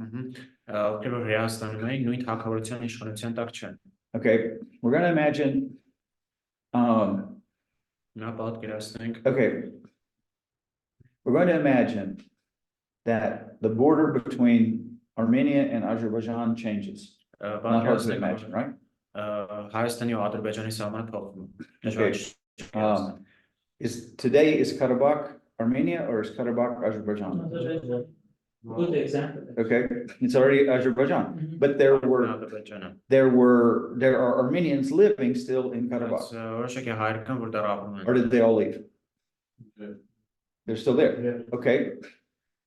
ովքեր որ Հրեաստանում էին նույն թագավորության իշխանության տակ չեն Okay, we're going to imagine, Նա պատկերացնենք okay, we're going to imagine that the border between Armenia and Azerbaijan changes. Not hard to imagine, right? Հայաստանի ու Ադրբեջանի սահմանը փոխվում Okay. Today is Karabakh Armenia or is Karabakh Azerbaijan? Good example. Okay, it's already Azerbaijan, but there are Armenians living still in Karabakh, որոշակի հայեր կան որ դեռ ապրում են or did they all leave? They're still there, okay?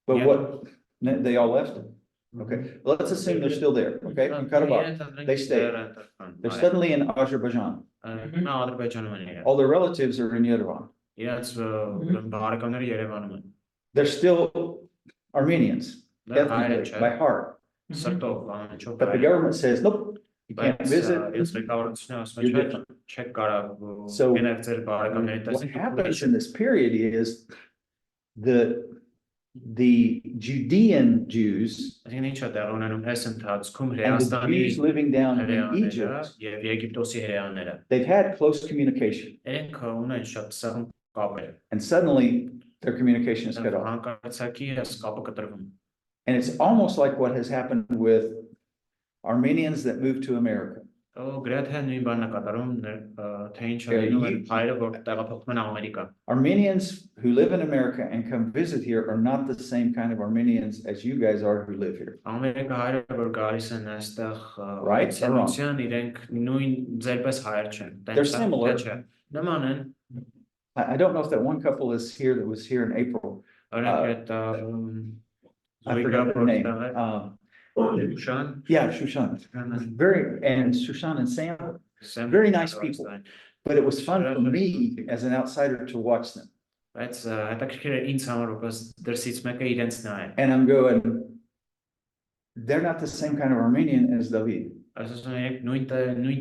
But Yeah. what, they all left? Okay, let's assume they're still there, okay, in Karabakh, they stay. They're suddenly in Azerbaijan, Նա Ադրբեջանում են իրար all their relatives are in Yerevan. իրաց բարեկամները Երևանում են They're still Armenians, They're հայեր ethnically, չէ by heart, սրտով ամենչով but the government says, nope, you can't բայց visit. ես ղեկավարությունը ասում You're է different. չեք կարող So, գնալ ձեր բարեկամների What տեսք happens in this period is the Judean Jews այսինքն ինչ է տեղ ունենում այս ընթացքում and the Հրեաստանի Jews living down in հրեաները Egypt, եւ Եգիպտոսի հրեաները they've had close communication, իրենք ունեն շատ սահուն կապեր and suddenly their communication is cut off. հանկարծակի այս կապը կտրվում And it's almost like what has happened with Armenians that moved to America. գրեթե նույն բանն է կատարում թե ինչ է Yeah, լինում են you- հայերը որ տեղափոխվում են Ամերիկա Armenians who live in America and come visit here are not the same kind of Armenians as you guys are who live here. Ամերիկա հայերը որ գալիս են այստեղ Right or wrong? այցելության իրենք նույն ձերպես հայեր չեն They're similar. նման են I don't know if that one couple is here that was here in April. օրինակ այդ I forgot their name. Շան Yeah, Shushan. And Shushan and Sam, very nice people. But it was fun for me as an outsider to watch them. բայց հետաքրքիր է ինձ համար որպես դրսից մեկը իրենց նայել And I'm going, they're not the same kind of Armenian as David. ասում են նույն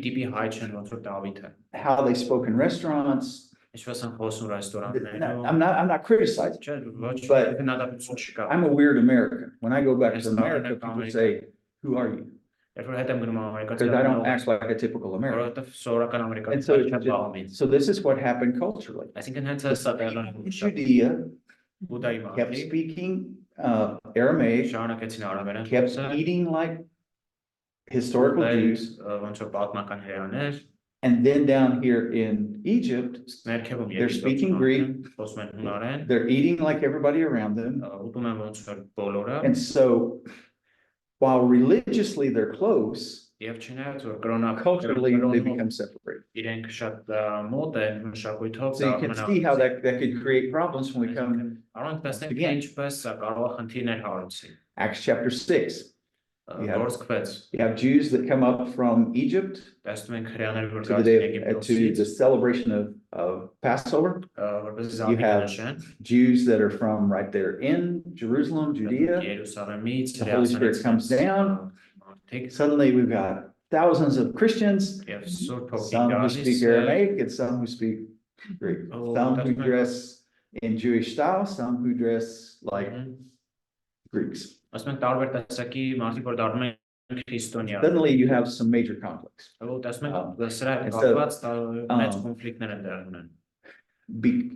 տիպի հայ չեն ոնց որ Դավիթը How they spoke in restaurants. ինչպես են խոսում ռեստորաններում I'm not criticizing. Չէ, ոչ But- քննադատություն չկա I'm a weird American. When I go back Yes, to America, people America. say, who are you? երբ որ հետ եմ գնում Ամերիկա Because I don't act like a typical American. որովհետև սովորական And ամերիկացի so, չեմ բաղում ինձ so this is what happened culturally. այսինքն հենց հեսա տեղն Judea բուդայի kept մարդիկ speaking Aramaic, շարունակեցին արաբերեն kept խոսել eating like historical Jews. ոնց որ պատմական հրեաներ And then down here in Egypt, ներքևում They're speaking Greek. խոսում են հունարեն they're eating like everybody around them. ուտում են ոնց որ բոլորը And so while religiously they're close, եւ չնայած որ կրոնակ culturally they become separated. իրենք շատ մոտ են մշակույթով So you can see how that could create problems when we come Արոնք տեսնենք թե Again. ինչպես կարող է խնդիրներ հարուցի Acts chapter 6. Yeah. գործկվեց You have Jews that come up from Egypt տեսնում ենք հրեաներ որ to the գալիս են day, to Եգիպտոսից the celebration of Passover. որպես You have զավակներ Jews that are from right there in Jerusalem, Judea. Երուսաղեմից The Holy Spirit comes down. Take Suddenly we've got thousands of Christians, եւ Սուրբ Հոգին some who գալիս speak Aramaic and some who speak Greek. Oh, Some who that's right. dress in Jewish style, some who dress like Greeks. ասում են տարբեր տեսակի մարդիկ որ դառնում են քրիստոնյա։ suddenly you have some major conflicts. Որտեղ ասում են սրա հետ and so, կապված մեծ կոնֆլիկտներ են դեռ ունեն։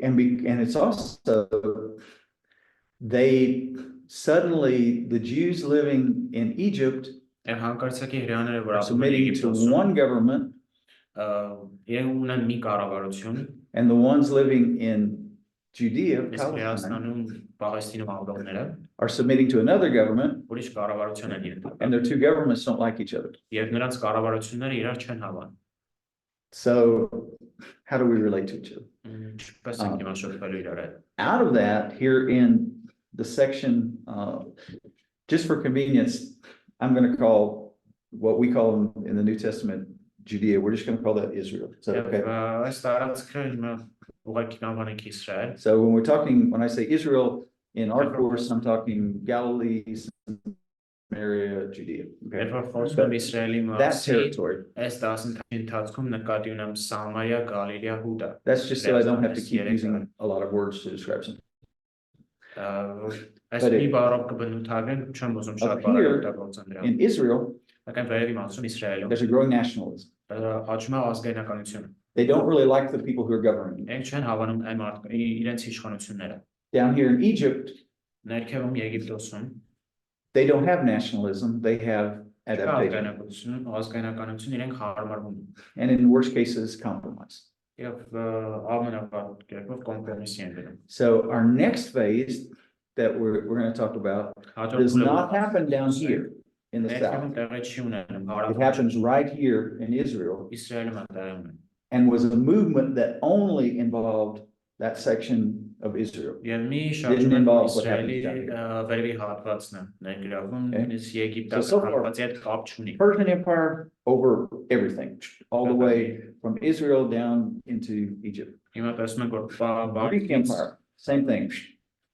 And it's also, they suddenly, the Jews living in Egypt Եվ հանկարծակի հрьяաները որ are ապրում են submitting to Եգիպտոսում, one government, իրենք ունեն մի կառավարություն, and the ones living in Judea, իսկ Palestine, Հայաստանում Պաղեստինում ապրողները are submitting to another government, ուրիշ կառավարություն են ենթակա։ and their two governments don't like each other. Եվ նրանց կառավարությունները իրար չեն հավան։ So how do we relate to each other? Ինչպես ենք հիմա շփվելու իրար հետ։ Out of that, here in the section, just for convenience, I'm going to call what we call in the New Testament Judea. We're just going to call that Israel. Is that okay? Այս տարածքը հիմա ուղղակի կանվանենք Իսրայել։ So when I say Israel, in our course, I'm talking Galilee, Samaria, Judea. Okay? Երբ որ խոսում եմ Իսրայելի That մասին, territory. այս դասընթացի ընթացքում նկատի ունեմ Սամարիա, Գալիլեա, Հուդա։ That's just so I don't have to keep using a lot of words to describe something. Այս մի բառով կբնութագրենք, չեմ ուզում շատ բառեր օգտագործեմ դրա։ In Israel, Սակայն վերևի մասում Իսրայելում there's a growing nationalism. աճում է ազգայնականությունը։ They don't really like the people who are governing. Իրենք չեն հավանում այն իրենց իշխանությունները։ Down here in Egypt, Ներքևում Եգիպտոսում they don't have nationalism, they have adaptation. ազգայնականություն իրենք հարմարվում են։ And in worst cases, compromise. Եվ ամենավատ կերպով կոմպրոմիսի են գնում։ So our next phase that we're going to talk about does not happen down here in the south. Ներքևում տեղի չի ունենում, It հարավում happens right here in Israel Իսրայելում է տեղի ունենում։ and was a movement that only involved that section of Israel. Եվ մի Didn't շարժում են involve what Իսրայելի happened down վերևի հատվածն է ներգրավում, Okay. իսկ Եգիպտոսի So far- հատվածի հետ կապ չունի։ Persian Empire over everything, all the way from Israel down into Egypt. Հիմա տեսնում ենք որ Greek Empire, same thing,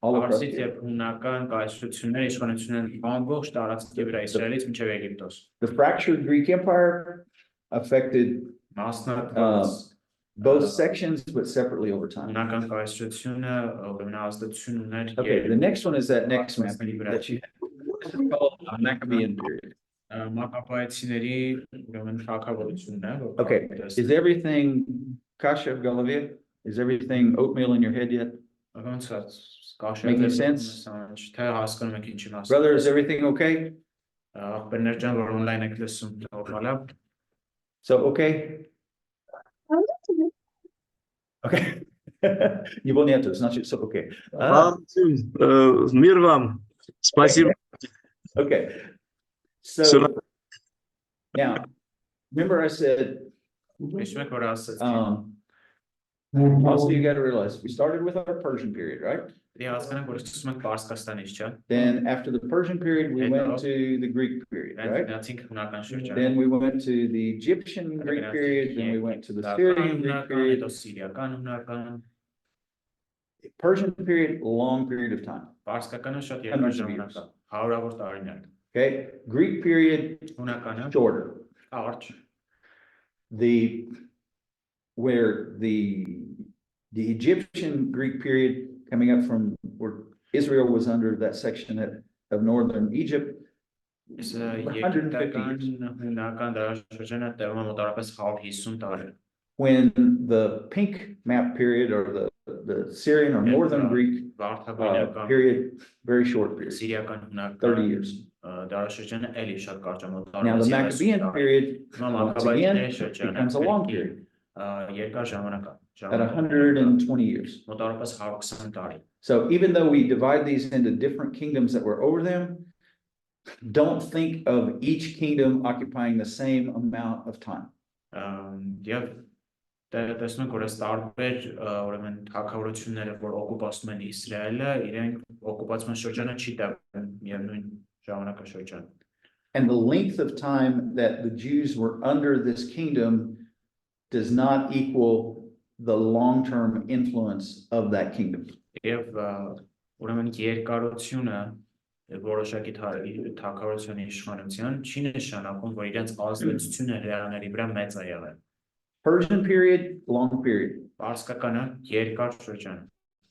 all across Պարսից here. եւ հունական կայսրությունները իշխանությունն ամբողջ տարածքի վրա Իսրայելից մինչև Եգիպտոս։ The fractured Greek Empire affected Մասնատված both sections, but separately over time. հունական կայսրությունը ուրեմն ազդեցություն ուներ Okay, the next one is that next map that you have. Called Maccabean period. Մակաբայեցիների ուրեմն թագավորությունն է, որ Okay, is everything kasha Galavia? Is everything oatmeal in your head yet? ոնց է կաշը Making sense? Թե հասկանում եք ինչի մասին։ Brother, is everything okay? Ախպերներ ջան, որ on-line եք լսում, նորմալ է։ So, okay? Okay. You won't have to, it's not you, so, okay. Мир вам. Спасибо. Okay. So, So- now, remember I said, Հիշում եք որ ասացի։ also you gotta realize, we started with our Persian period, right? Դե հասկանանք որ սկսում ենք Պարսկաստանից, չէ՞։ Then after the Persian period, we went to the Greek period, right? Գնացինք հունական շրջան։ Then we went to the Egyptian Greek period, then we went to the Syrian Greek period. հետո Սիրիական հունական, Persian period, long period of time, Պարսկականը շատ երկար Hundreds of ժամանակ years. է, հարյուրավոր տարիներ։ okay? Greek period, Հունականը shorter. կարճ, Where the Egyptian Greek period coming up from where Israel was under that section of northern Egypt, Եգիպտական հունական դարաշրջանը տևում է մոտավորապես 150 տարի։ when the pink map period or the Syrian or northern Greek Վարդագույնական period, very short period, Սիրիական հունական 30 years. դարաշրջանը էլի շատ կարճ է Now մոտավորապես the Maccabean period, once again, becomes a long period երկար ժամանակ է, at 120 years. մոտավորապես 120 տարի։ So even though we divide these into different kingdoms that were over them, don't think of each kingdom occupying the same amount of time. Եվ տեսնում ենք որ այս տարբեր ուրեմն թագավորությունները որ օկուպացնում են Իսրայելը, իրենք օկուպացման շրջանը չի տևում միևնույն ժամանակաշրջան։ And the length of time that the Jews were under this kingdom does not equal the long-term influence of that kingdom. Եվ ուրեմն երկարությունը որոշակի թագավորության իշխանության չի նշանակում որ իրենց ազդեցությունը հրեաների վրա մեծ է եղել։ Persian period, long period. Պարսկականը երկար շրջան։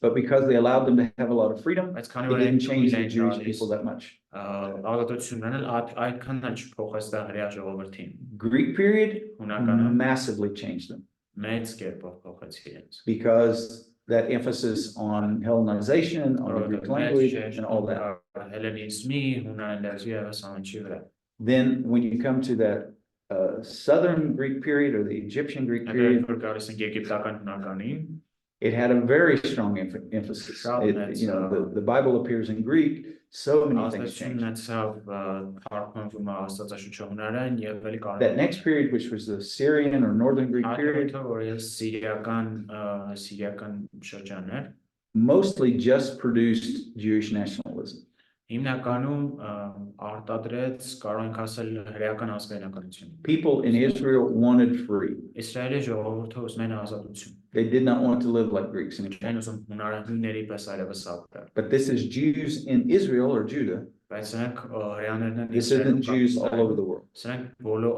But because they allowed them to have a lot of freedom, Բայց it քանի որ didn't այն change the թույլ Jewish են people that much. ազատություն ունենալ, այդքան էլ չփոխեց դա հրեա ժողովրդին։ Greek period Հունականը massively changed them մեծ կերպով փոխեց իրենց։ because that emphasis on Hellenization, on the Greek language, and all that. Հելենիզմի, հունարեն լեզվի եւ ասանջի վրա։ Then when you come to that southern Greek period or the Egyptian Greek period, Որ գալիս ենք եգիպտական հունականին, it had a very strong emphasis. You know, the Bible appears in Greek, so many things changed. That next period, which was the Syrian or Northern Greek period, mostly just produced Jewish nationalism. Հիմնականում արտադրեց կարող ենք ասել հրեական ազգայնականություն։ People in Israel wanted free. Իսրայելի ժողովուրդը ուզում են ազատություն։ They did not want to live like Greeks anymore. Չեն ուզում հունարենների պես այլևս ապրել։ But this is Jews in Israel or Judah. Բայց սրանք հրեաներն են։ This isn't Jews all over the world. Սրանք բոլոր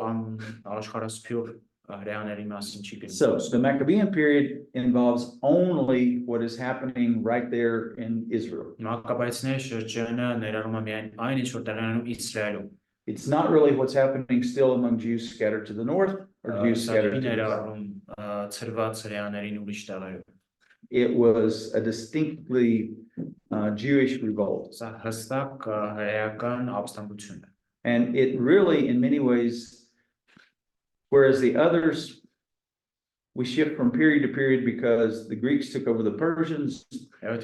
աշխարհասփյուր հրեաների մասին չի գիտում։ So the Maccabean period involves only what is happening right there in Israel. Մակաբայցների շրջանը ներառում է միայն այն ինչ որ տեղի ունենում Իսրայելում։ It's not really what's happening still among Jews scattered to the north or Jews scattered to the south. Ցրված հրեաներին ուրիշ տեղերում։ It was a distinctly Jewish revolt. Սա հստակ հրեական ապստամբություն է։ And it really, in many ways, whereas the others, we shift from period to period because the Greeks took over the Persians. And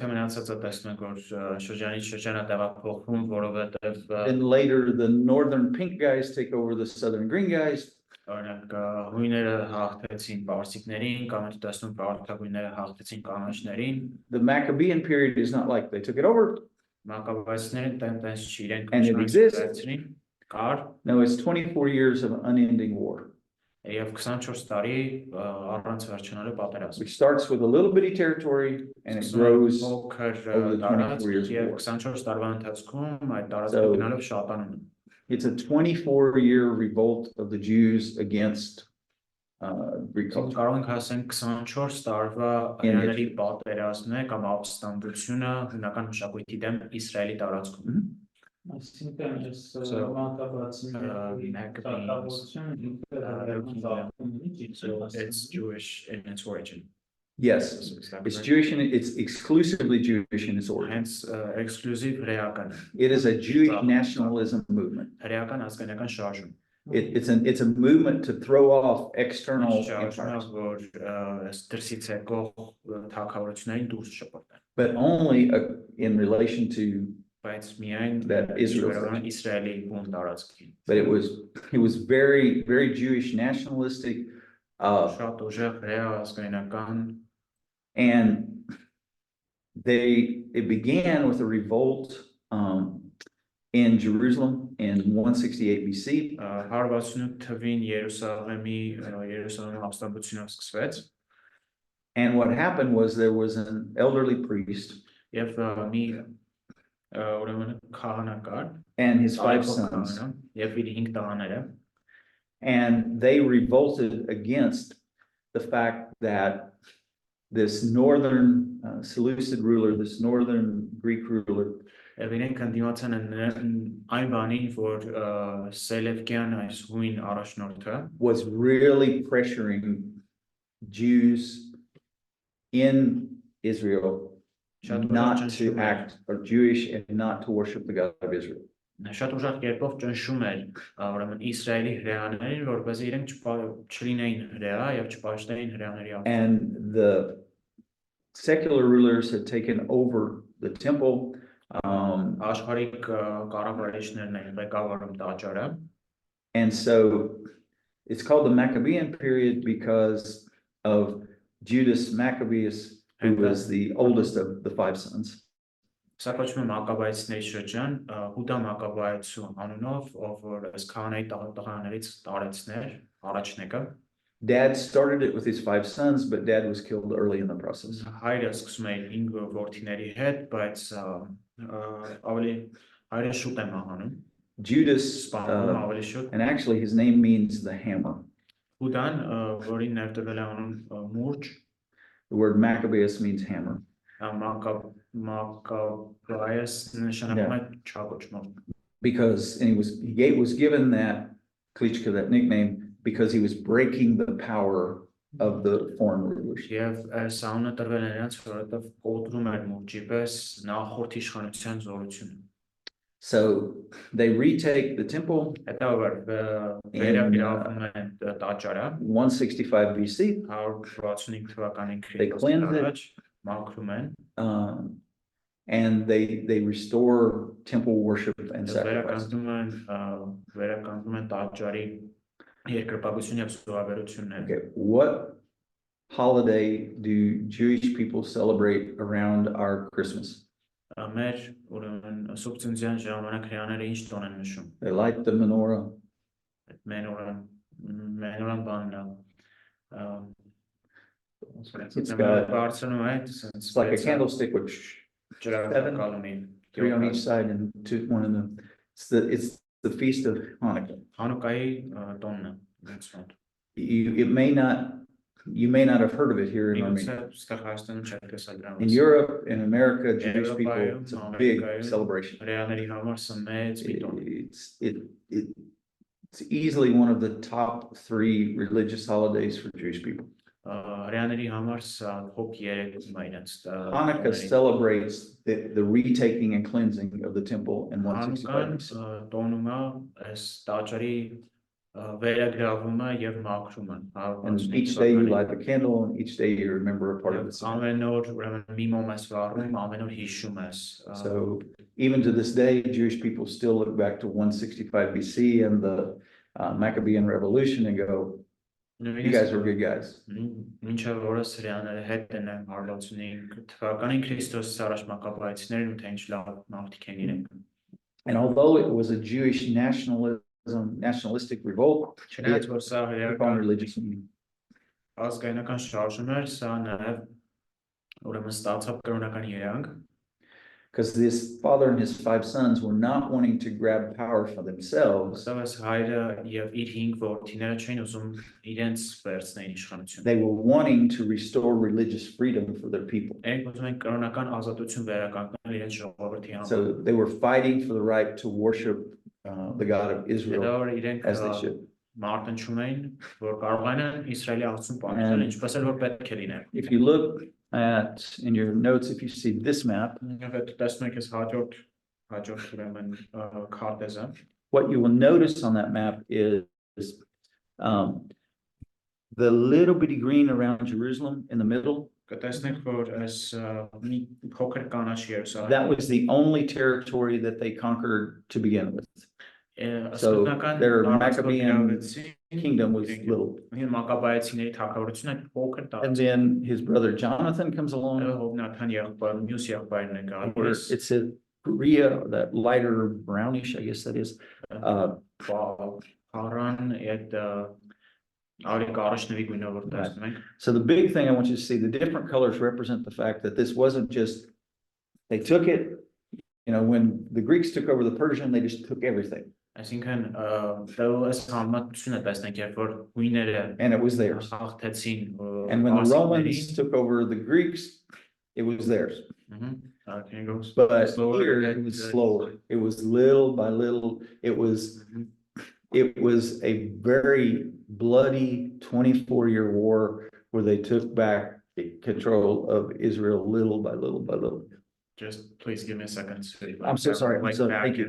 later, the northern pink guys take over the southern green guys. The Maccabean period is not like they took it over. And it exists. No, it's 24 years of unending war. Which starts with a little bitty territory and it grows over the 24 years of war. So, it's a 24-year revolt of the Jews against Greek culture. It's Jewish in its origin. Yes, it's Jewish and it's exclusively Jewish in its origin. Hence, exclusive հրեական։ It is a Jewish nationalism movement. Հրեական ազգայնական շարժում։ It's a movement to throw off external empires. But only in relation to that Israel. But it was very, very Jewish nationalistic. And it began with a revolt in Jerusalem in 168 BC. And what happened was there was an elderly priest and his 5 sons. And they revolted against the fact that this northern Seleucid ruler, this northern Greek ruler, was really pressuring Jews in Israel not to act or Jewish and not to worship the God of Israel. Շատ ուժեղ կերպով ճնշում էր ուրեմն Իսրայելի հրեաներին, որպեսզի իրենք չլինեին հրեա եւ չպաշտեին հրեաների ապստամբությունը. And the secular rulers had taken over the temple. Աշխարհիկ կառավարիչներն էին ղեկավարում տաճարը. And so it's called the Maccabean period because of Judas Maccabeus, who was the oldest of the 5 sons. Սա կոչվում է Մակաբայցների շրջան, Հուդա Մակաբայցու անունով, ով որ այս քահանայի տղաներից տարեցներ, առաջնեկը։ Dad started it with his 5 sons, but Dad was killed early in the process. Հայրը սկսում է 5 որդիների հետ, բայց ավելի հայրը շուտ է մահանում։ Judas, and actually his name means the hammer. Հուդան, որին ներդրվել է անուն մուրջ. The word Maccabeus means hammer. Մակաբայես նշանակում է չակոչման։ because and he was given that klitschko, that nickname, because he was breaking the power of the foreign rulers. Եվ սաունը տրվել նրանց, որովհետև կոտրում էր մուրճի պես նախորդ իշխանության զորությունը։ So they retake the temple Հետո վերագրավում են տաճարը 165 BC. 165 թվականին They cleanse it. առաջ մաքրում են And they restore temple worship and sacrifice. վերականգնում են տաճարի երկրպագություն եւ զոհաբերությունները։ Okay, what holiday do Jewish people celebrate around our Christmas? Մեր ուրեմն սուբցենզիան ժամանակ հրեաները ինչ տոն են նշում։ They light the menorah. Մենորան բանն է։ It's got- բարձրանում է, It's like a candlestick with ջրակալումի։ 3 on each side and one in the. It's the feast of Hanukkah. Հանուկայի տոնն է, that's right։ You may not have heard of it here in Armenia. Ստեղ Հայաստանում չեք տեսել դրանից։ In Europe, in America, Jewish people, it's a big celebration. Հրեաների համար սա մեծ մի տոն։ It's easily one of the top 3 religious holidays for Jewish people. Հրեաների համար սա հոգ 3 մայրած։ Hanukkah celebrates the retaking and cleansing of the temple in 165 BC. Տոնում է այս տաճարի վերագրավումը եւ մաքրումը։ And each day you light the candle, and each day you remember a part of the ceremony. Ամեն օր ուրեմն մի մոմ ես վառում, ամեն օր հիշում ես։ So even to this day, Jewish people still look back to 165 BC and the Maccabean Revolution and go, you guys were good guys. Մինչև օրս հրեաները հետ են հարվածունին թվականին Քրիստոսից առաջ մակաբայեցիներն ու թե ինչ լավ մարդիկ են իրենք։ And although it was a Jewish nationalistic revolt, Չնայած որ սա it took on հրեական religious meaning. ազգայնական շարժում էր, սա նաև ուրեմն ստացավ կրոնական երանգ։ Because this father and his 5 sons were not wanting to grab power for themselves. Սավես հայրը եւ իր 5 որդիները չէին ուզում իրենց վերցնեն իշխանություն։ They were wanting to restore religious freedom for their people. Իրենք ուզում են կրոնական ազատություն վերականգնել իրենց ժողովրդի համար։ So they were fighting for the right to worship the God of Israel Իրենք as they should. մարտնչում էին, որ կարող են Իսրայելի Աստծուն պատժել, ինչպես էլ որ պետք է լիներ։ If you look at in your notes, if you see this map, Տեսնում եք այս հաջորդ ուրեմն քարտեզը։ what you will notice on that map is the little bitty green around Jerusalem in the middle. Կտեսնեք, որ այս մի փոքր կանաչ Երուսաղեմ։ That was the only territory that they conquered to begin with. So their Maccabean kingdom was little. Մակաբայեցիների թագավորությունը փոքր And տարածք։ then his brother Jonathan comes along, Հովնաթան եղբայր, մյուս եղբայրն է where գալիս։ it's a Korea, that lighter brownish, I guess that is. Փարան այդ արի կարճնվի գույնով որ տեսնում ենք։ So the big thing I want you to see, the different colors represent the fact that this wasn't just, they took it, when the Greeks took over the Persian, they just took everything. Այսինքն դες համատությունը տեսնենք, երբ որ գույները And it was theirs. հաղթեցին And when the Romans took over the Greeks, it was theirs. But here it was slower. It was little by little. It was a very bloody 24-year war where they took back control of Israel little by little by little. Just please give me a second. I'm so sorry. I'm so thank you.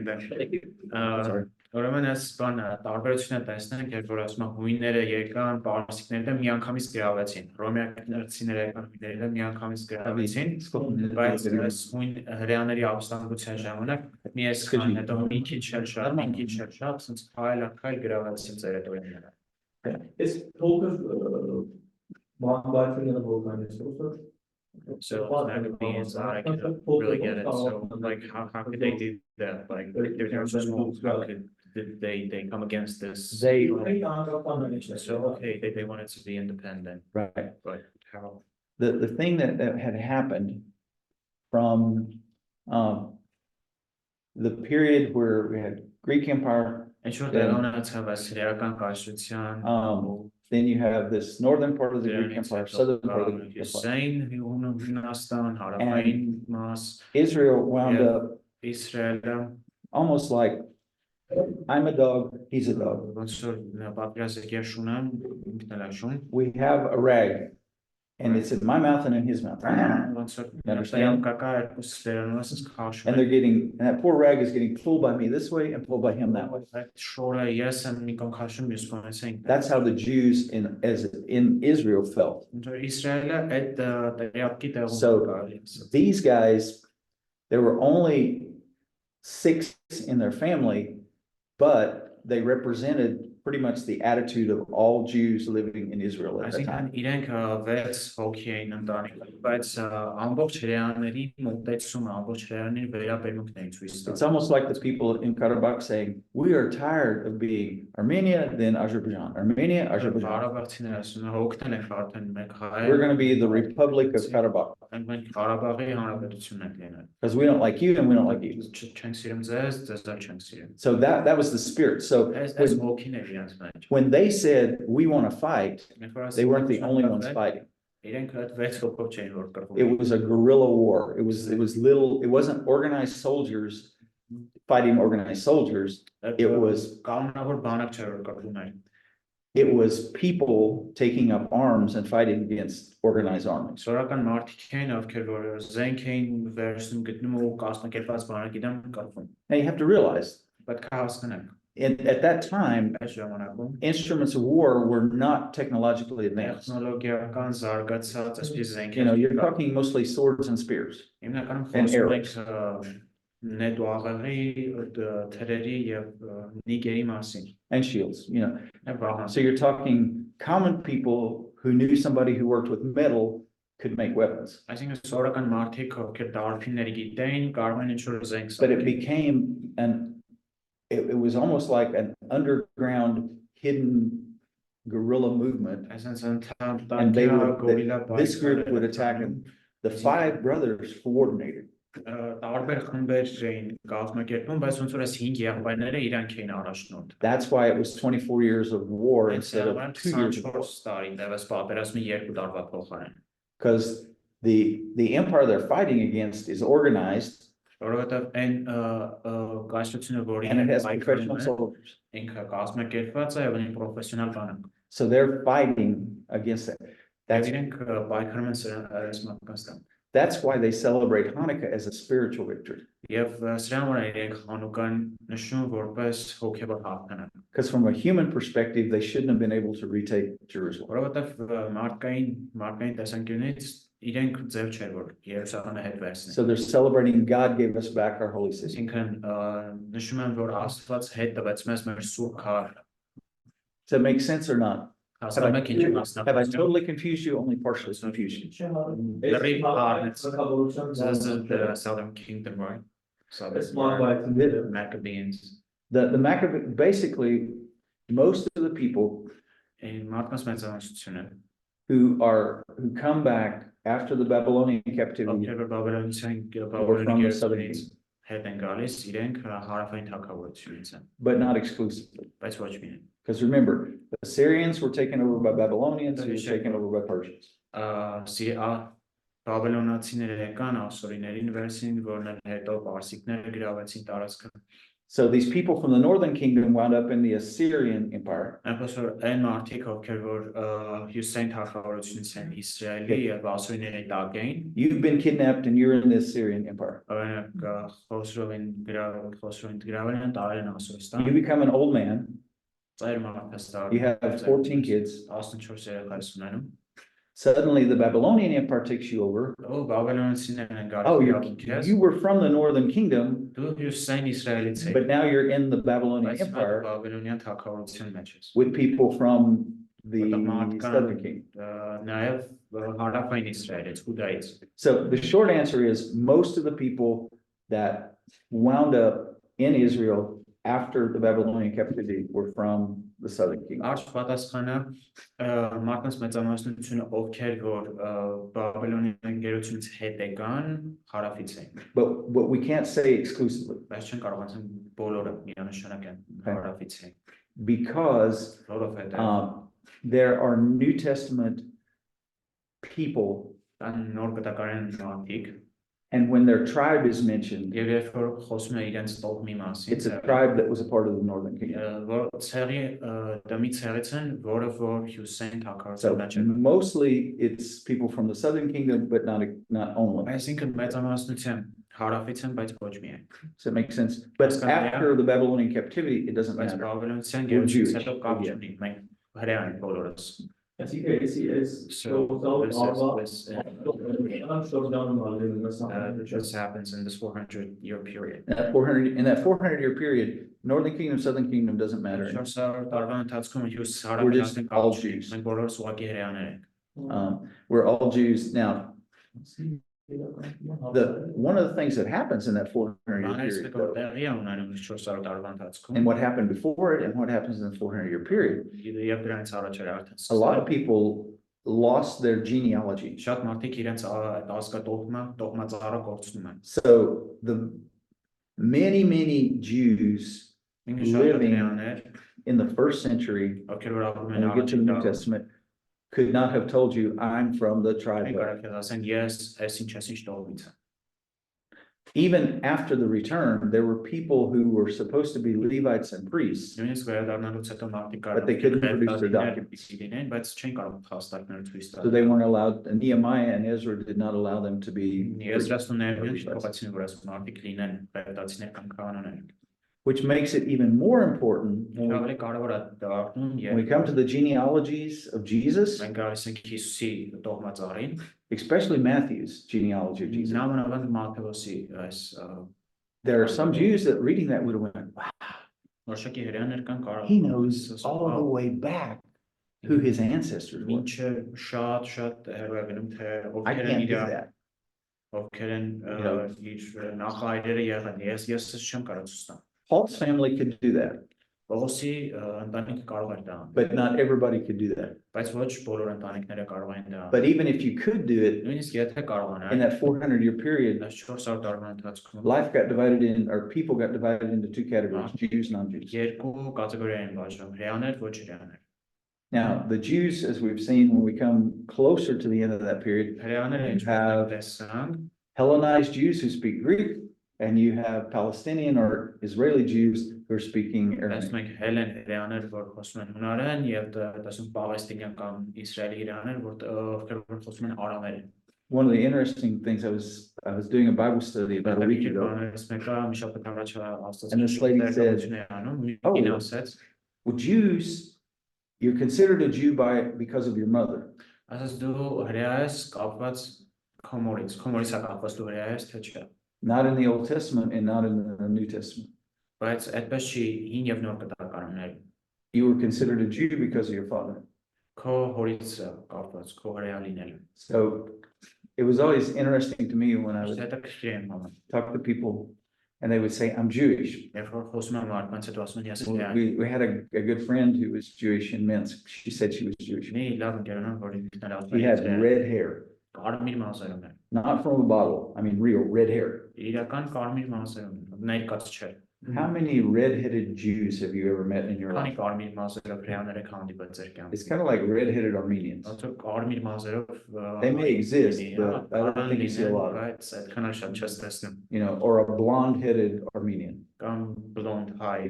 Sorry. Ուրեմն այս բանը տարբերությունը տեսնենք, երբ որ ասում են հույները եկան, պարսիկները միանգամից գրավեցին, ռոմեացիները եկան, հույները միանգամից գրավեցին, բայց այս հույն հրեաների ապստամբության ժամանակ մի այսքան, հետո մի քիչ շատ, ասենց քայլ գրավեցին տերիտորիաները։ It's փոքր մակաբայեցիները որքան So Maccabees, I can really get it. So like how could they do that? Like they're so small, how could they come against this? So okay, they wanted to be independent. Right. But how? The thing that had happened from the period where we had Greek Empire, And sure, they don't have a Syriacan constitution. then you have this northern part of the Greek Empire, southern part of the Greek Empire. Հյուսեյն Հունաստան, հարավային մաս, Israel wound Yeah. up Իսրայելը, almost like, I'm a dog, he's a dog. ոնց որ պատկերացրեք շունը, ինքն էլ է շուն, We have a rag, and it's in my mouth and in his mouth. ոնց որ Understand? կակա երկու ստերանոս քաշում And they're getting, and that poor rag is getting pulled by me this way and pulled by him that way. Այդ շորը ես եմ մի կողմ քաշում, մյուս կողմից ենք։ That's how the Jews in Israel felt. Ոնց որ Իսրայելը այդ տեղյակի տեղում So, կարելի է։ These guys, there were only 6 in their family, but they represented pretty much the attitude of all Jews living in Israel at that Այսինքն time. իրենք 6 հոգի էին ընտանիքում, բայց ամբողջ հրեաների մոտեցումը, ամբողջ հրեաների վերաբերմունքն էին ցույց It's տալիս։ almost like the people in Karabakh saying, we are tired of being Armenia, then Azerbaijan, Armenia, Azerbaijan. Ղարաբաղցիները ասում են հոգտեն են արդեն մենք We're հայեր, going to be the Republic of Karabakh, մենք Ղարաբաղի հանրապետություն ենք լինել։ because we don't like you and we don't like you. Չենք սիրում ձեզ, ձեզ էլ չենք սիրում։ So that was the spirit. So Այս հոգին է իրենց մեջ։ when they said, we want to fight, they weren't the only ones fighting. Իրենք այդ 6 հոգով չէին որ կռվում։ It was a guerrilla war. It wasn't organized soldiers fighting organized soldiers. It was կանոնավոր բանակ չէր որ կռվում էին։ It was people taking up arms and fighting against organized armies. Սորական մարդիկ էին, ովքեր որ զենք էին վերցնում գտնում ու կազմակերպված բանակի դեմ կռվում։ Now you have to realize, Պետք է հասկանանք, at that time, այս ժամանակում instruments of war were not technologically advanced. տեխնոլոգիական զարգացած այսպես You know, you're զենքեր talking mostly swords and spears հիմնականում and խոսում arrows. ենք նետուաղերի, թրերի եւ նիգերի մասին։ and shields, you know. Եւ վահան։ So you're talking common people who knew somebody who worked with metal could make weapons. Այսինքն սորական մարդիկ, ովքեր դարբիններ գիտեին, կարող են ինչ-որ զենք But it սարքել։ became it was almost like an underground hidden guerrilla movement. Այսինքն And they գորիլա this group would attack him. The 5 brothers coordinated. տարբեր խմբեր էին կազմակերպում, բայց ոնց որ այս 5 եղբայրները իրանք էին առաջնորդ։ That's why it was 24 years of war instead of 2 years of war. 24 տարի դեպս պատերազմի 2 տարվա փոխարեն։ Because the empire they're fighting against is organized Որովհետև այն կայսրությունը, որի and it has պայքարում professional է, soldiers. ինքը կազմակերպված է եւ ունի պրոֆեսիոնալ բանակ։ So they're fighting against that. That's իրենք պայքարում են սրանց մարդկանց դեմ։ That's why they celebrate Hanukkah as a spiritual victory. Եվ սրան վրա իրենք Հանուկան նշում որպես հոգեբար հաղթանակ։ Because from a human perspective, they shouldn't have been able to retake Jerusalem. Որովհետև մարդկային տեսանկյունից իրենք ձև չէր որ Երուսաղեմը հետ վերցնեն։ So they're celebrating God gave us back our holy city. Այսինքն նշում են որ Աստված հետ տվեց մեզ մեր սուրբ քաղաքը։ Does that make sense or not? Հասկանում եք ինչ եմ Have I totally confused you? Only partially confused you. Very hard. It's the Southern Kingdom, right? The Maccabees. The Maccabees, basically, most of the people In մարդկանց մեծամասնությունը who come back after the Babylonian captivity ովքեր were from the southern Բաբելոնից kingdom, հետ են գալիս, իրենք հարավային թագավորությունից են, but not exclusively. բայց ոչ միայն։ Because remember, the Assyrians were taken over by Babylonians, who were taken over by Persians. Բաբելոնացիները եկան ասորիներին վերցին, որն հետո պարսիկները գրավեցին տարածքը։ So these people from the northern kingdom wound up in the Assyrian empire. Այնպես որ այն մարդիկ, ովքեր որ հյուսային թագավորությունից են Իսրայելի եւ ասորիների տակ էին, You've been kidnapped and you're in the Assyrian empire. օրինակ Խոսրովին գրավել են տարել են Ասորստան, You become an old man. ծայր մարդաստ, You have 14 kids. 14 երեխա ունենում։ Suddenly the Babylonian empire takes you over. Ու բաբելոնացիներն են Oh, գալիս, you were from the northern kingdom, դու հյուսային Իսրայելից ես, but now you're in the Babylonian բայց empire բաբելոնյան թագավորության մեջ ես։ with people from the southern kingdom. Նաև հարավային Իսրայելից, Հուդայից։ So the short answer is most of the people that wound up in Israel after the Babylonian captivity were from the southern kingdom. Արջ պատասխանը մարդկանց մեծամասնությունը ովքեր որ բաբելոնյան գերությունից հետ եկան, հարավից են։ But we can't say exclusively Բայց չեն կարող ասել բոլորը միանշանակ են հարավից են։ because Որովհետև there are New Testament people, Կան նոր կտակարան մարդիկ, and when their tribe is mentioned, եւ երբ որ խոսում է իրենց տողմի մասին, it's a tribe that was a part of the northern kingdom. որ ցեղի դմի ցեղից են, որը որ Հյուսեն So թակարծանաճ mostly it's people from the southern kingdom, but not only. Այսինքն մեծամասնության հարավից են, բայց ոչ միայն։ Does that make sense? But after the Babylonian captivity, it doesn't Բայց matter. Բաբելոնյան We're գերությունից Jewish, հետո կապ yeah. չունի, մենք հրեան ենք բոլորս։ As you can see, it's So this this happens in this 400-year period. In that 400-year period, northern kingdom, southern kingdom doesn't matter. 400 տարվա ընթացքում հյուս We're just հարավից all կապ Jews. մենք բոլորս ուղղակի հրեաներ ենք։ We're all Jews. Now, one of the things that happens in that 400-year period, though, Տեղի է ունենում 400 տարվա ընթացքում։ and what happened before it and what happens in the 400-year period, Եվ դրանից առաջ էր արդեն։ a lot of people lost their genealogy. Շատ մարդիկ իրենց ազգատողմա ծառը կորցնում են։ So the many Jews Ինքը շատ living հրեաներ, in the first century, ովքեր որ ապրում when են we get to the New առաջին Testament, could not have told you, I'm from the tribe Մենք of. կարող ենք ասենք ես այսինչ տողից եմ։ Even after the return, there were people who were supposed to be Levites and priests, Նույնիսկ վերադառնալուց հետո մարդիկ But they couldn't produce their documents. լինեն, բայց չեն կարող փաստարկներ ցույց so they տալ։ weren't allowed, and Nehemiah and Ezra did not allow them to be priests, Եզրաստու ներքին չփոխեցին, որ այս մարդիկ լինեն վերադարձիներ կամ կանոններ։ which makes it even more important when Ավելի կարևոր է դառնում, we come to the genealogies of Jesus, մենք գալիս ենք Հիսուսի տողմա ծառին, especially Matthew's genealogy of Jesus. նամանավանդ Մատթեոսի այս There are some Jews that reading that would have went, wow, որոշակի հրեաներ կան կարող։ he knows all the way back who his ancestors were. Ինչը շատ հեռու է գնում, թե I ովքեր են can't do իր that. ովքեր են իր նախահայրերը եղան։ Ես չեմ կարող ցույց Paul's family could do that, Պողոսի ընտանիքը կարող էր դա անել, but not everybody could do that. բայց ոչ բոլոր ընտանիքները կարող են դա But անել։ even if you could do it, Նույնիսկ եթե in կարողանար, that 400-year period, այս 400 տարվա ընթացքում life got divided in, or people got divided into two categories, Jews, non-Jews. երկու կատեգորիա են բաժանում՝ հրեաներ, ոչ հրեաներ։ Now, the Jews, as we've seen, when we come closer to the end of that period, Հրեաները Have- ինչպես տեսանք, Hellenized Jews who speak Greek, and you have Palestinian or Israeli Jews who are speaking Aramaic. տեսնում ենք հելեն հրեաներ, որ խոսում են հունարեն, եւ տեսնում պաղեստինյան կամ իսրայելի հրեաներ, ովքեր որ խոսում են արամերեն։ One of the interesting things I was doing a Bible study about a week ago, And this lady said, "Oh, well, Jews, you're considered a Jew because of your mother. Ասես դու հրեա ես կապված քոմորից է կապված դու հրեա ես թե չէ։ Not in the Old Testament and not in the New Testament. Բայց այդպես չի հին եւ նոր կտակարաններ։ You were considered a Jew because of your father. Քո հորից է կապված, քո հրեա լինելը։ So it was always interesting to me when I would Հետաքրքիր եմ համը։ talk to people and they would say, I'm Jewish. Երբ որ խոսում եմ մարդկանց հետ ասում են ես Well, հրեա։ we had a good friend who was Jewish in Minsk. She said she was Jewish. Մի լավ ընկերն որ ինքն ասում He had red hair, կարմիր մազերում է։ not from a bottle. I mean, real red hair. Իրական կարմիր մազերում ներկած չէ։ How many red-headed Jews have you ever met in your Քանի life? կարմիր մազերով հրեաներ եք հանդիպել ձեր կյանքում։ It's kind of like red-headed Armenians. Ոնց որ կարմիր մազերով They may exist, but I don't think you see a lot of them. Բայց այդքան էլ շատ չես տեսնում։ You know, or a blonde-headed Armenian. Կամ blonde high։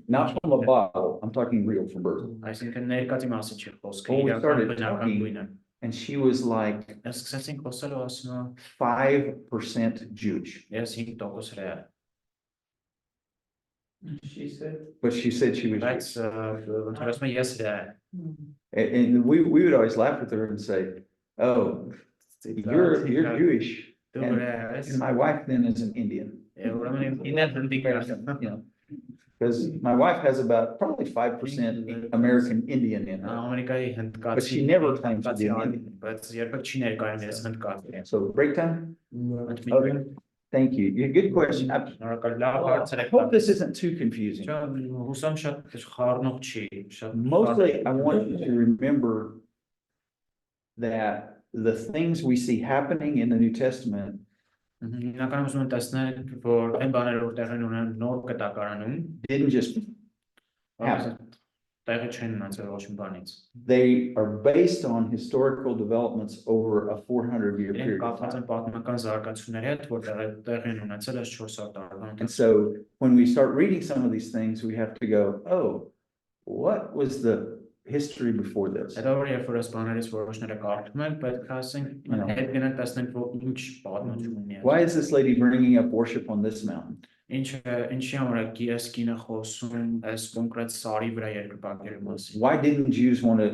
Not from a bottle. I'm talking real from birth. Այսինքն ներկատի մասը չի խոսքը, When we իրական started բնական talking- գույնը։ And she was like Ես սկսեցինք խոսել ու ասում եմ 5% Jewish. ես 5% հրեա։ She said. But she said she was Բայց Jewish. ոնց որ ասում եմ ես հրեա։ And we would always laugh with her and say, oh, you're Jewish. Դու հրեա ես։ And my wife then is an Indian. Ուրեմն ինքն հնդիկ You know, because my wife has about probably 5% American Indian in her. Ամերիկայի հնդկացի։ But she never claims to be an Indian. Բայց երբեք չի ներկայանում ես հնդկացի եմ։ So break time? Okay. Thank you. Good question. Շնորհակալ լավ հարցեր I եք hope this isn't too confusing. Հուսամ շատ խառնող չի, շատ Mostly, I want you to remember that the things we see happening in the New Testament Հիմնականում ուզում եմ տեսնել, որ այն բաները որ տեղի ունեն նոր կտակարանում, didn't just happen. տեղի չեն ունեցել ոչ մի բանից։ They are based on historical developments over a 400-year Իրենք period of կապված են time. պատմական զարգացումների հետ, որ տեղի են ունեցել այս 400 տարվա And so when we start reading some of these things, we have to go, oh, what was the history before this? Հետո որ երբ որ այս բաներից որոշները կարդում ենք, պետք է ասենք, հետ գնանք տեսնենք, որ ինչ պատմություն ունի։ Why is this lady bringing up worship on this mountain? Ինչի համար է այս կինը խոսում այս կոնկրետ սարի վրա երկրպագերի մասին։ Why didn't Jews want to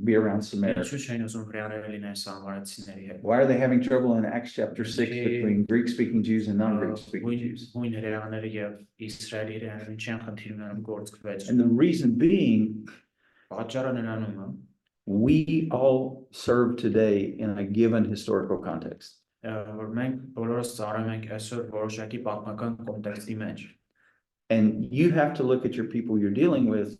be around Samaria? Ինչու չեն ուզում հրեաները լինեն սամարացիների հետ։ Why are they having trouble in Acts chapter 6 between Greek-speaking Jews and non-Greek-speaking Jews? Հույն հրեաները եւ Իսրայելի հրեաները ինչի են խնդիր ունենում գործք վեճ։ And the reason being, Պատճառը նրանում է, we all serve today in a given historical context. որ մենք բոլորս ծառայում ենք այսօր որոշակի պատմական կոնտեքստի մեջ։ And you have to look at your people you're dealing with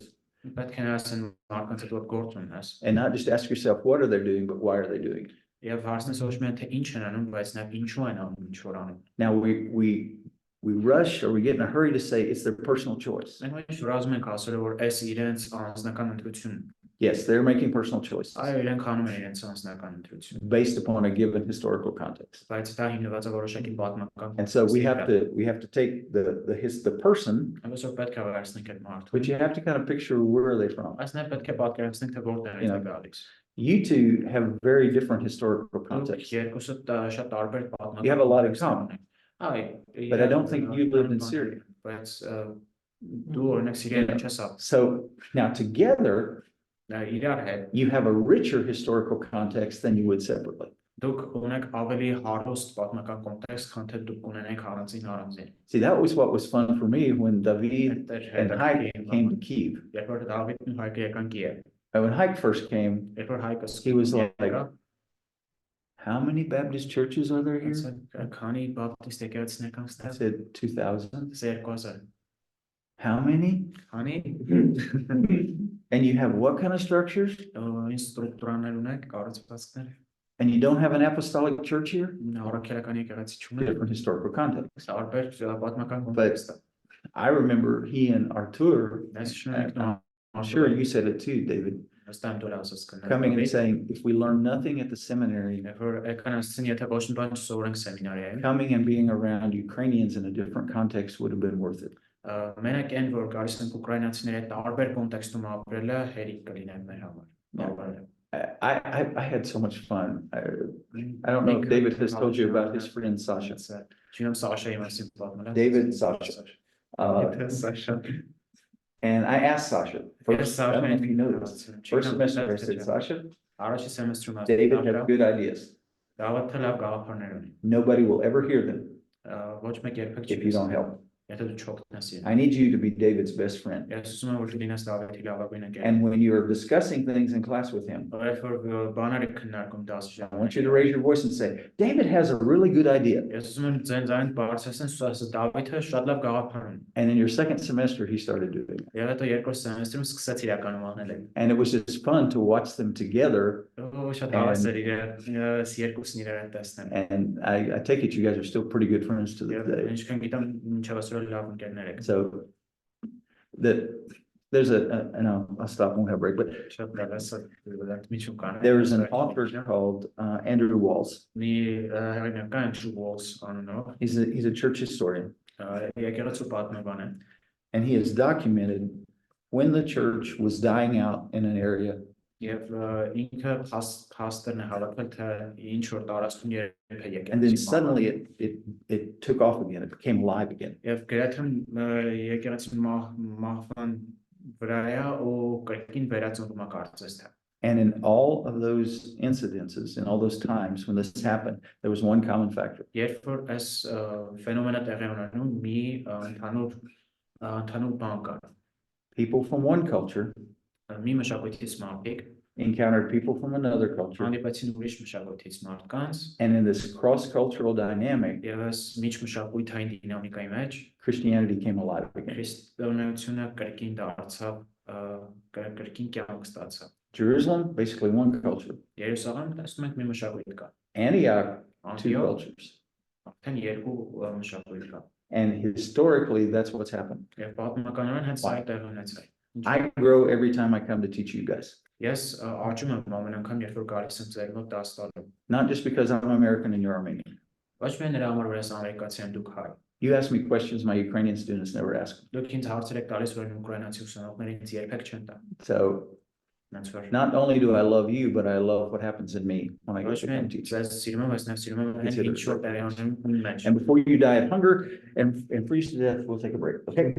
Պետք է ասեն մարդկանց հետ որ գործ ունես։ and not just ask yourself, what are they doing, but why are they doing it? Եվ հարցնես ոչ միայն թե ինչ են անում, բայց նաև ինչու են անում, ինչ որ անում։ Now we rush or we get in a hurry to say it's their personal choice. Մենք ոչ ուզում ենք ասել որ այս իրենց անձնական ընտրությունն է։ Yes, they're making personal choices Այո, իրենք անում են իրենց անձնական ընտրություն, based upon a given historical context. բայց դա հիմնված է որոշակի պատմական And so we have to take the person, Այսօր պետք է վերցնենք այդ մարդուն։ but you have to kind of picture where are they from. Այս նաև պետք է պատկերացնենք թե որտեղից է գալիս։ You two have very different historical Դուք contexts, երկուսը շատ տարբեր պատմական You have a lot in կոնտեքստ common. ունեք։ Այ, but I don't think you lived in Syria. Բայց դու օրինակ Սիրիայում չես ապրել։ So now together, Իրար հետ you have a richer historical context than you would separately. դուք ունեք ավելի հարուստ պատմական կոնտեքստ, քան թե դուք ունենեք առանձին։ See, that was what was fun for me when David and Hike came to Kiev. Երբ որ Դավիթն ու Հայկը եկան Կիև, And when Hike first came, երբ որ Հայկը he was like, how many Baptist churches are there here? քանի բապտիստ եկեղեցիներ կան I ստեղ։ said 2,000. 2000 How many? քանի And you have what kind of structures? ինչ ստրուկտուրաներ ունեք, կառուցվածքներ, And you don't have an apostolic church here? առաքելական եկեղեցի չունեք, Different historical context. տարբեր պատմական But կոնտեքստ։ I remember he and Artur, Այս շնորհիվ I'm sure you said it too, David, Ստամ դուր ասած coming and saying, if we learn nothing at the seminary, Որ եկան ասեն եթե ոչ մի բան չսովորենք սեմինարիայում, coming and being around Ukrainians in a different context would have been worth it. Մենակ այն որ գալիս ենք ուկրաինացիների հետ տարբեր կոնտեքստում ապրելը հերիք կլիներ մեր համար։ I had so much fun. I don't know if David has told you about his friend Sasha. Չունեմ Սաշայի մասին պատմել։ David, Sasha. Սաշա։ And I asked Sasha, first, I don't know if you know this, first semester I said, Sasha, Առաջի սեմեստրում David has good ideas. Դավիթը լավ գաղափարներ ունի։ Nobody will ever hear them Ոչ մեկ երբեք if you don't help. Եթե դու չօգնես իրեն։ I need you to be David's best friend. Ես ուզում եմ որ դու լինես Դավիթի լավագույն ընկերը։ And when you're discussing things in class with him, Երբ որ բաները քննարկում դասի I want you to raise your voice and say, David has a really good idea. Ես ուզում եմ ձեն բարձրացնեն ասես Դավիթը շատ լավ գաղափար ունի։ And in your second semester, he started doing it. Եվ հետո երկրորդ սեմեստրում սկսեց իրականում անել։ And it was just fun to watch them together. Շատ հավես էր իրենց երկուսն իրար են տեսնել։ And I take it you guys are still pretty good friends to this day. Ինչքան գիտեմ ինչեւ ասել լավ ընկերներ եք։ So there's and I'll stop, won't have a break, but Շատ լավս միջում կան։ there's an author called Andrew Walls. Մի հեղինական Walls անունով He's a church historian, եկեղեցու պատմաբան է։ and he has documented when the church was dying out in an area. Եվ ինքը փաստերն է հավաքել թե ինչ որ տարածքում երբ է եկել։ And then suddenly it took off again. It became alive again. Եվ գրեթե եկեղեցի մահվան վրա է ու կրկին վերածնվում է կարծես թե։ And in all of those incidences, in all those times when this happened, there was one common factor. Երբ որ այս ֆենոմենը տեղի ունենում մի ընդհանուր բան կա։ People from one culture Մի մշակույթից մարդիկ encountered people from another culture. հանդիպեցին ուրիշ մշակույթից մարդկանց And in this cross-cultural dynamic, եւ այս միջմշակութային դինամիկայի մեջ Christianity came alive again. քրիստոնեությունը կրկին դարձավ կրկին կյանք ստացավ։ Jerusalem, basically one culture. Երուսաղեմ տեսնում ենք մի մշակույթ կա։ Antioch, two Անտիոք cultures. արդեն երկու մշակույթ կա։ And historically, that's what's happened. Եվ պատմականորեն հենց Why? այդ տեղի ունեցել։ I grow every time I come to teach you guys. Ես աճում եմ ամեն անգամ, երբ որ գալիս եմ ձեր մոտ դաս տալու։ Not just because I'm American and you're Armenian. Ոչ միայն նրա համար, որ ես ամերիկացի եմ, դուք հայ։ You ask me questions my Ukrainian students never ask. Դուք ինձ հարցեր եք տալիս, որ ուկրաինացի ուսանողները ինձ երբեք չեն տա։ So That's for not only do I love you, but I love what happens in me when I get Ոչ to come միայն teach. ձեզ սիրում եմ, բայց նաև սիրում եմ այն ինչ որ տեղի ունեմ իմ մեջ։ And before you die of hunger and freeze to death, we'll take a break. Okay?